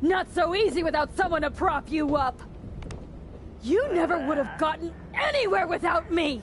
L: Not so easy without someone to prop you up. You never would have gotten anywhere without me.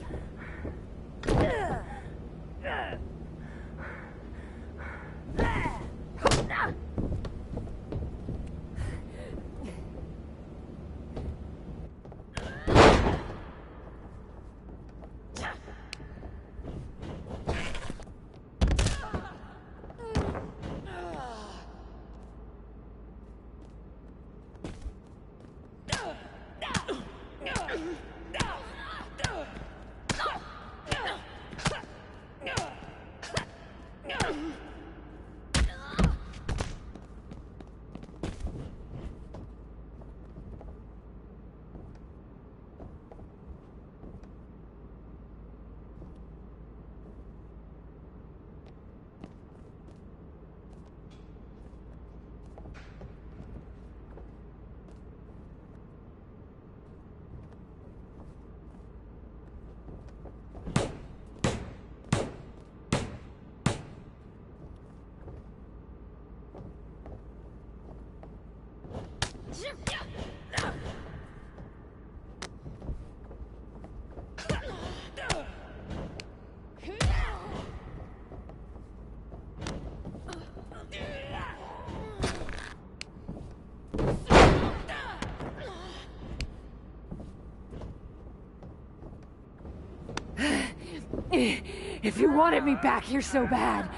L: If you wanted me back here so bad,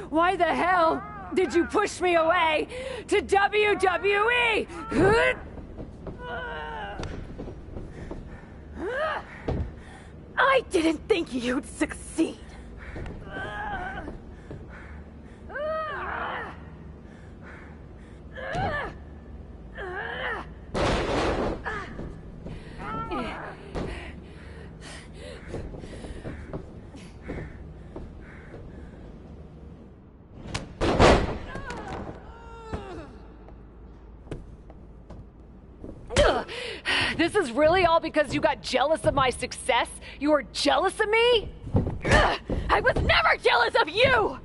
L: why the hell did you push me away to WWE? I didn't think you'd succeed.
E: This is really all because you got jealous of my success? You were jealous of me?
L: I was never jealous of you!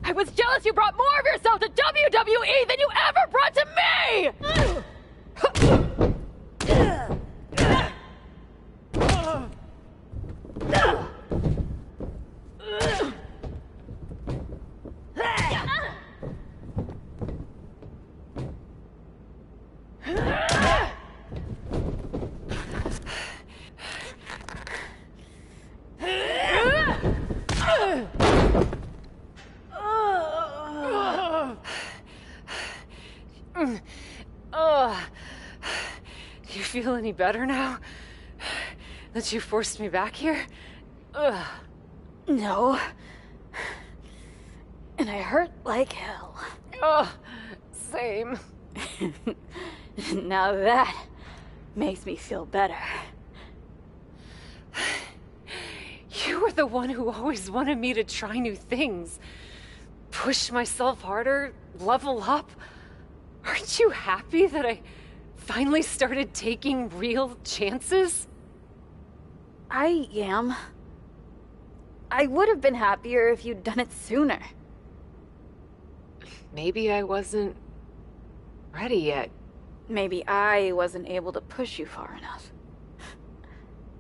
L: I was jealous you brought more of yourself to WWE than you ever brought to me!
E: Do you feel any better now? That you forced me back here? Ugh.
K: No. And I hurt like hell.
E: Oh, same.
K: Now that makes me feel better.
E: You were the one who always wanted me to try new things. Push myself harder, level up. Aren't you happy that I finally started taking real chances?
K: I am. I would have been happier if you'd done it sooner.
E: Maybe I wasn't ready yet.
K: Maybe I wasn't able to push you far enough.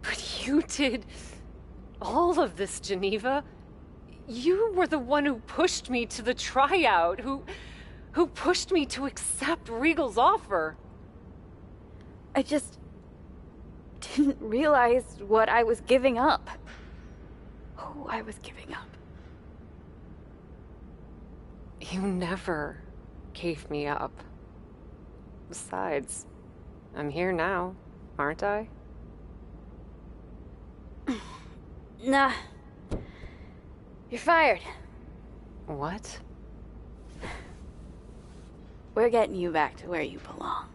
E: But you did all of this, Geneva. You were the one who pushed me to the tryout, who pushed me to accept Regal's offer.
K: I just didn't realize what I was giving up. Who I was giving up.
E: You never gave me up. Besides, I'm here now, aren't I?
K: Nah. You're fired.
E: What?
K: We're getting you back to where you belong.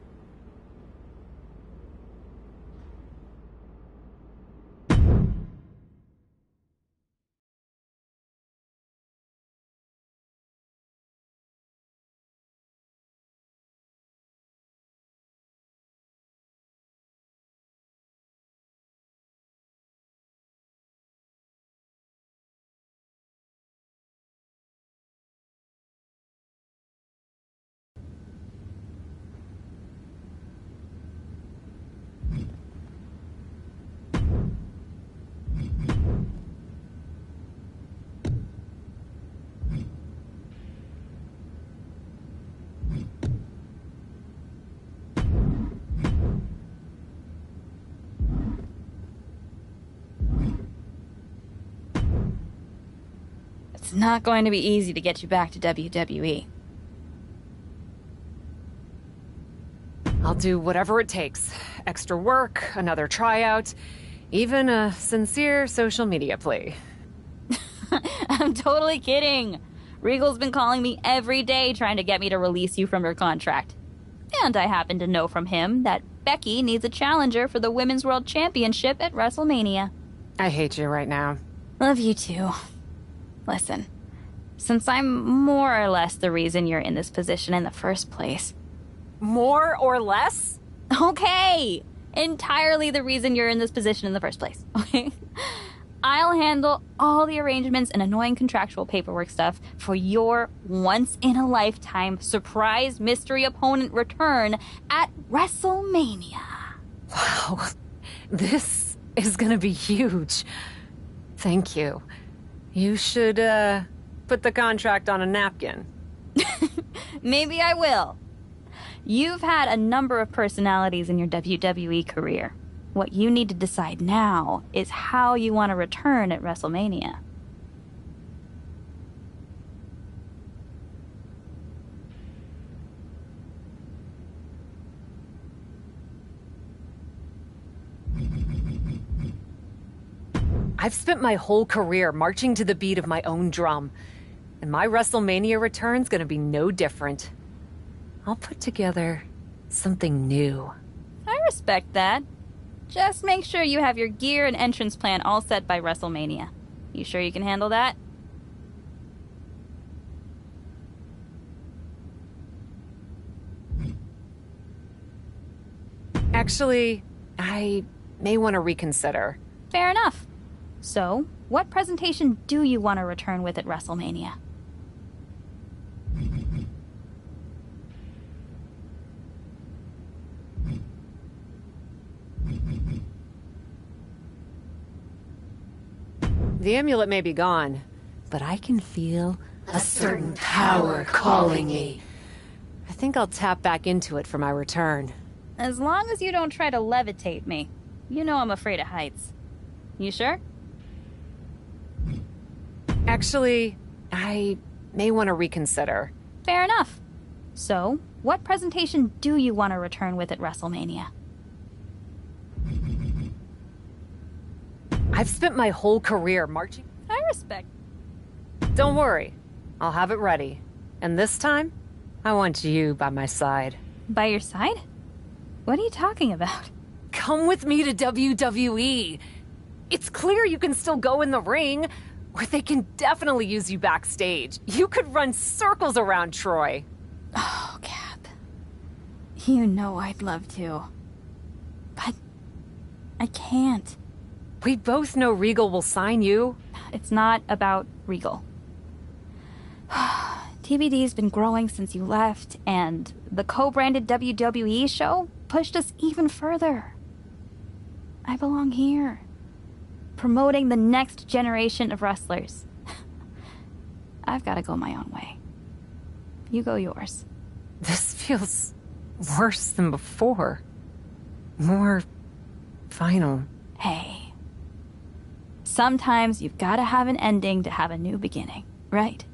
K: It's not going to be easy to get you back to WWE.
E: I'll do whatever it takes. Extra work, another tryout, even a sincere social media plea.
K: I'm totally kidding. Regal's been calling me every day trying to get me to release you from your contract. And I happen to know from him that Becky needs a challenger for the Women's World Championship at WrestleMania.
E: I hate you right now.
K: Love you too. Listen, since I'm more or less the reason you're in this position in the first place.
E: More or less?
K: Okay! Entirely the reason you're in this position in the first place, okay? I'll handle all the arrangements and annoying contractual paperwork stuff for your once-in-a-lifetime surprise mystery opponent return at WrestleMania.
E: Wow, this is gonna be huge. Thank you. You should, put the contract on a napkin.
K: Maybe I will. You've had a number of personalities in your WWE career. What you need to decide now is how you want to return at WrestleMania.
E: I've spent my whole career marching to the beat of my own drum, and my WrestleMania return's gonna be no different. I'll put together something new.
K: I respect that. Just make sure you have your gear and entrance plan all set by WrestleMania. You sure you can handle that?
E: Actually, I may want to reconsider.
K: Fair enough. So, what presentation do you want to return with at WrestleMania?
E: The amulet may be gone, but I can feel a certain power calling me. I think I'll tap back into it for my return.
K: As long as you don't try to levitate me. You know I'm afraid of heights. You sure?
E: Actually, I may want to reconsider.
K: Fair enough. So, what presentation do you want to return with at WrestleMania?
E: I've spent my whole career marching.
K: I respect.
E: Don't worry. I'll have it ready. And this time, I want you by my side.
K: By your side? What are you talking about?
E: Come with me to WWE. It's clear you can still go in the ring, or they can definitely use you backstage. You could run circles around Troy.
K: Oh, Cap. You know I'd love to. But I can't.
E: We both know Regal will sign you.
K: It's not about Regal. TBD's been growing since you left, and the co-branded WWE show pushed us even further. I belong here, promoting the next generation of wrestlers. I've got to go my own way. You go yours.
E: This feels worse than before. More final.
K: Hey. Sometimes you've got to have an ending to have a new beginning, right?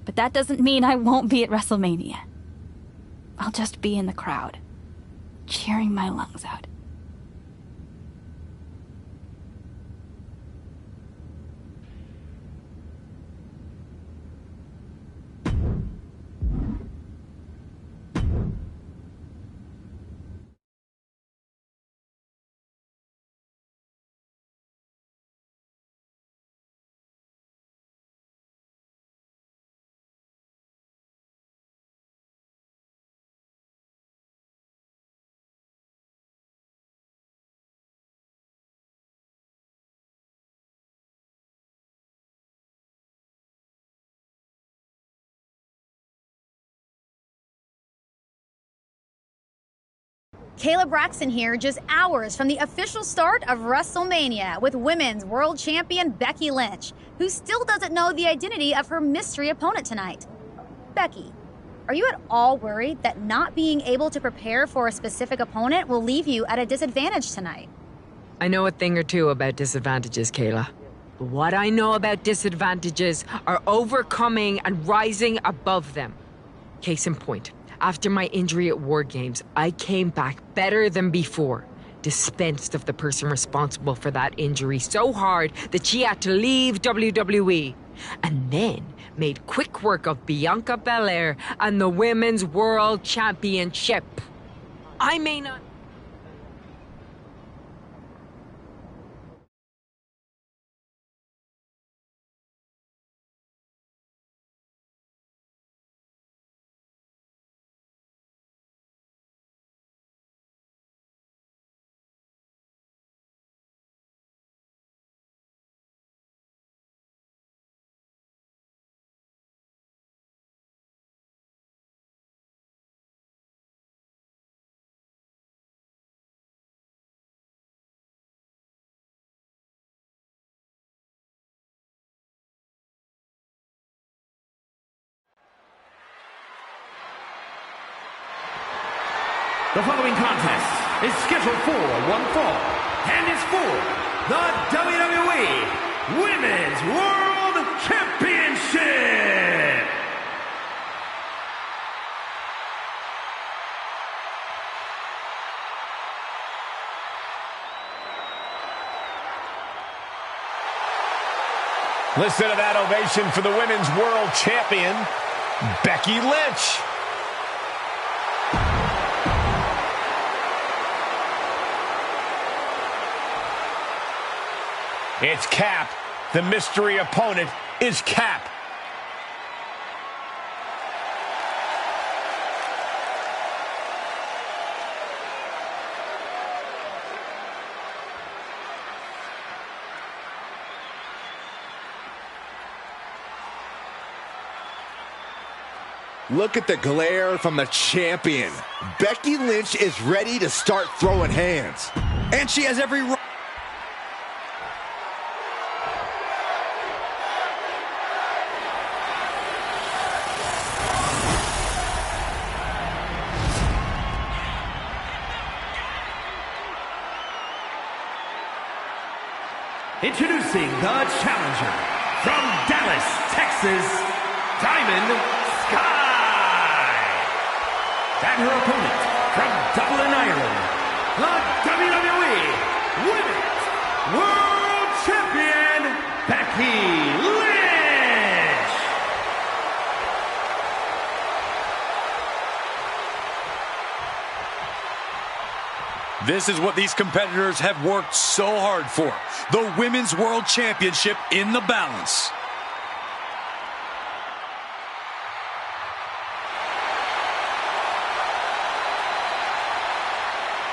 K: But that doesn't mean I won't be at WrestleMania. I'll just be in the crowd, cheering my lungs out.
M: Kayla Braxton here, just hours from the official start of WrestleMania with Women's World Champion Becky Lynch, who still doesn't know the identity of her mystery opponent tonight. Becky, are you at all worried that not being able to prepare for a specific opponent will leave you at a disadvantage tonight?
N: I know a thing or two about disadvantages, Kayla. But what I know about disadvantages are overcoming and rising above them. Case in point. After my injury at War Games, I came back better than before. Dispensed of the person responsible for that injury so hard that she had to leave WWE. And then made quick work of Bianca Belair and the Women's World Championship. I may not...
F: The following contest is scheduled for one fall and is for the WWE Women's World Championship.
A: Listen to that ovation for the Women's World Champion, Becky Lynch. It's Cap. The mystery opponent is Cap.
B: Look at the glare from the champion. Becky Lynch is ready to start throwing hands.
C: And she has every right.
F: Introducing the challenger from Dallas, Texas, Diamond Sky. And her opponent from Dublin, Ireland, the WWE Women's World Champion, Becky Lynch.
C: This is what these competitors have worked so hard for. The Women's World Championship in the balance.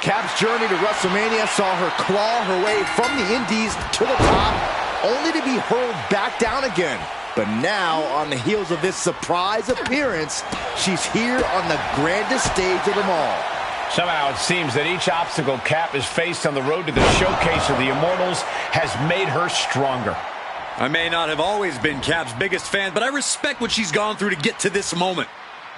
B: Cap's journey to WrestleMania saw her claw her way from the Indies to the top, only to be hurled back down again. But now, on the heels of this surprise appearance, she's here on the grandest stage of them all.
A: Somehow it seems that each obstacle Cap has faced on the road to the showcase of the Immortals has made her stronger.
C: I may not have always been Cap's biggest fan, but I respect what she's gone through to get to this moment.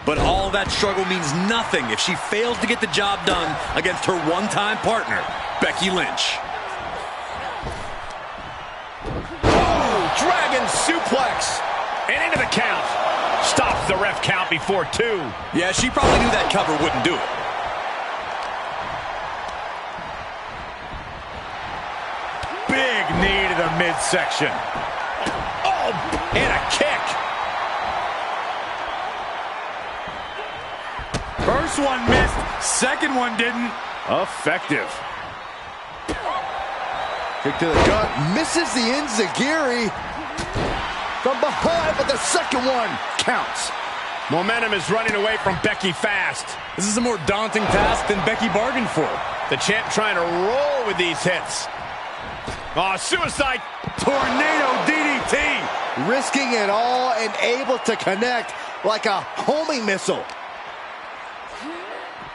C: But all that struggle means nothing if she fails to get the job done against her one-time partner, Becky Lynch.
A: Oh, dragon suplex. And into the count. Stops the ref count before 2.
C: Yeah, she probably knew that cover wouldn't do it.
A: Big knee to the midsection. Oh, and a kick.
C: First one missed, second one didn't.
A: Effective.
B: Kick to the gut, misses the enziguri. From behind, but the second one counts.
A: Momentum is running away from Becky fast.
C: This is a more daunting task than Becky bargained for.
A: The champ trying to roll with these hits. Oh, suicide
C: Tornado DDT.
B: Risking it all and able to connect like a homing missile.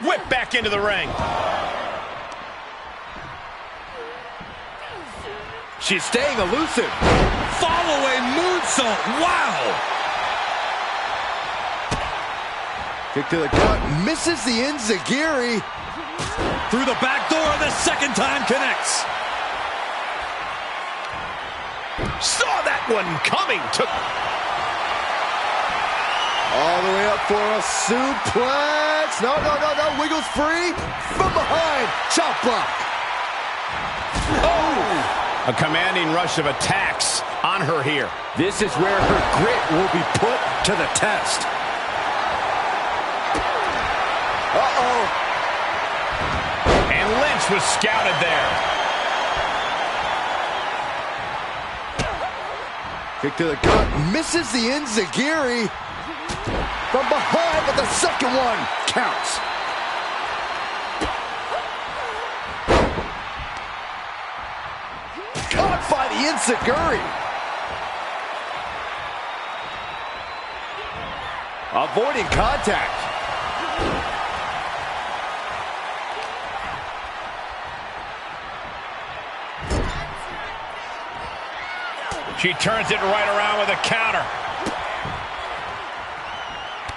A: Whip back into the ring.
B: She's staying elusive.
C: Follow-away moonsault. Wow.
B: Kick to the gut. Misses the enziguri.
C: Through the back door, the second time connects.
A: Saw that one coming. Took
B: all the way up for a suplex. No. Wiggles free. From behind. Chop block.
A: Oh! A commanding rush of attacks on her here.
B: This is where her grit will be put to the test. Uh-oh.
A: And Lynch was scouted there.
B: Kick to the gut. Misses the enziguri. From behind, but the second one counts. Caught by the enziguri. Avoiding contact.
A: She turns it right around with a counter.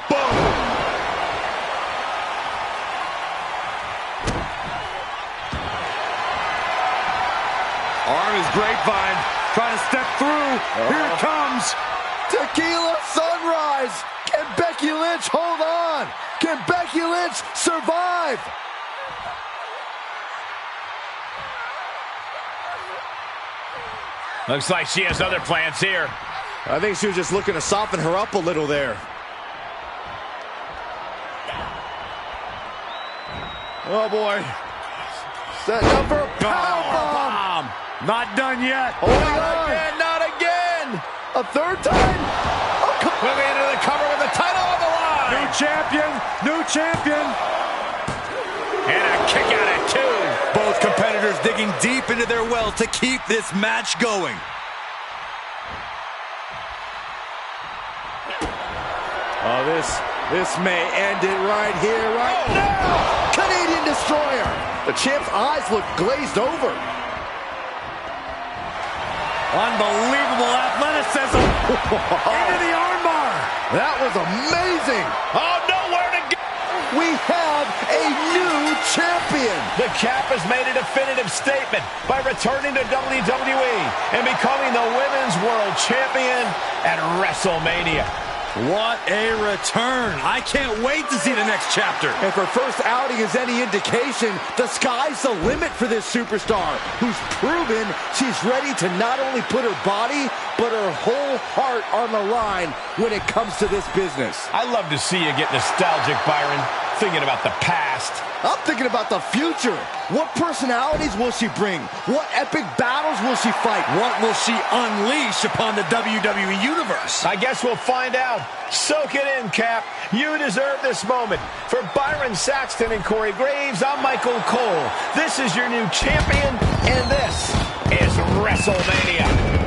A: Boom!
C: his grapevine, trying to step through. Here it comes.
B: Tequila sunrise. Can Becky Lynch hold on? Can Becky Lynch survive?
A: Looks like she has other plans here.
B: I think she was just looking to soften her up a little there. Oh, boy. Setting up for a powerbomb.
C: Not done yet.
B: Not again, not again. A third time.
A: Moving into the cover with the title on the line.
C: New champion, new champion.
A: And a kick out at 2.
C: Both competitors digging deep into their well to keep this match going.
B: Oh, this may end it right here, right now. Canadian Destroyer. The champ's eyes look glazed over.
C: Unbelievable athleticism. Into the armbar.
B: That was amazing.
A: Oh, nowhere to go.
B: We have a new champion.
A: The Cap has made a definitive statement by returning to WWE and becoming the Women's World Champion at WrestleMania.
C: What a return. I can't wait to see the next chapter.
B: And if her first outing is any indication, the sky's the limit for this superstar, who's proven she's ready to not only put her body, but her whole heart on the line when it comes to this business.
A: I love to see you get nostalgic, Byron, thinking about the past.
B: I'm thinking about the future. What personalities will she bring? What epic battles will she fight?
C: What will she unleash upon the WWE Universe?
A: I guess we'll find out. Soak it in, Cap. You deserve this moment. For Byron Saxton and Corey Graves, I'm Michael Cole. This is your new champion, and this is WrestleMania.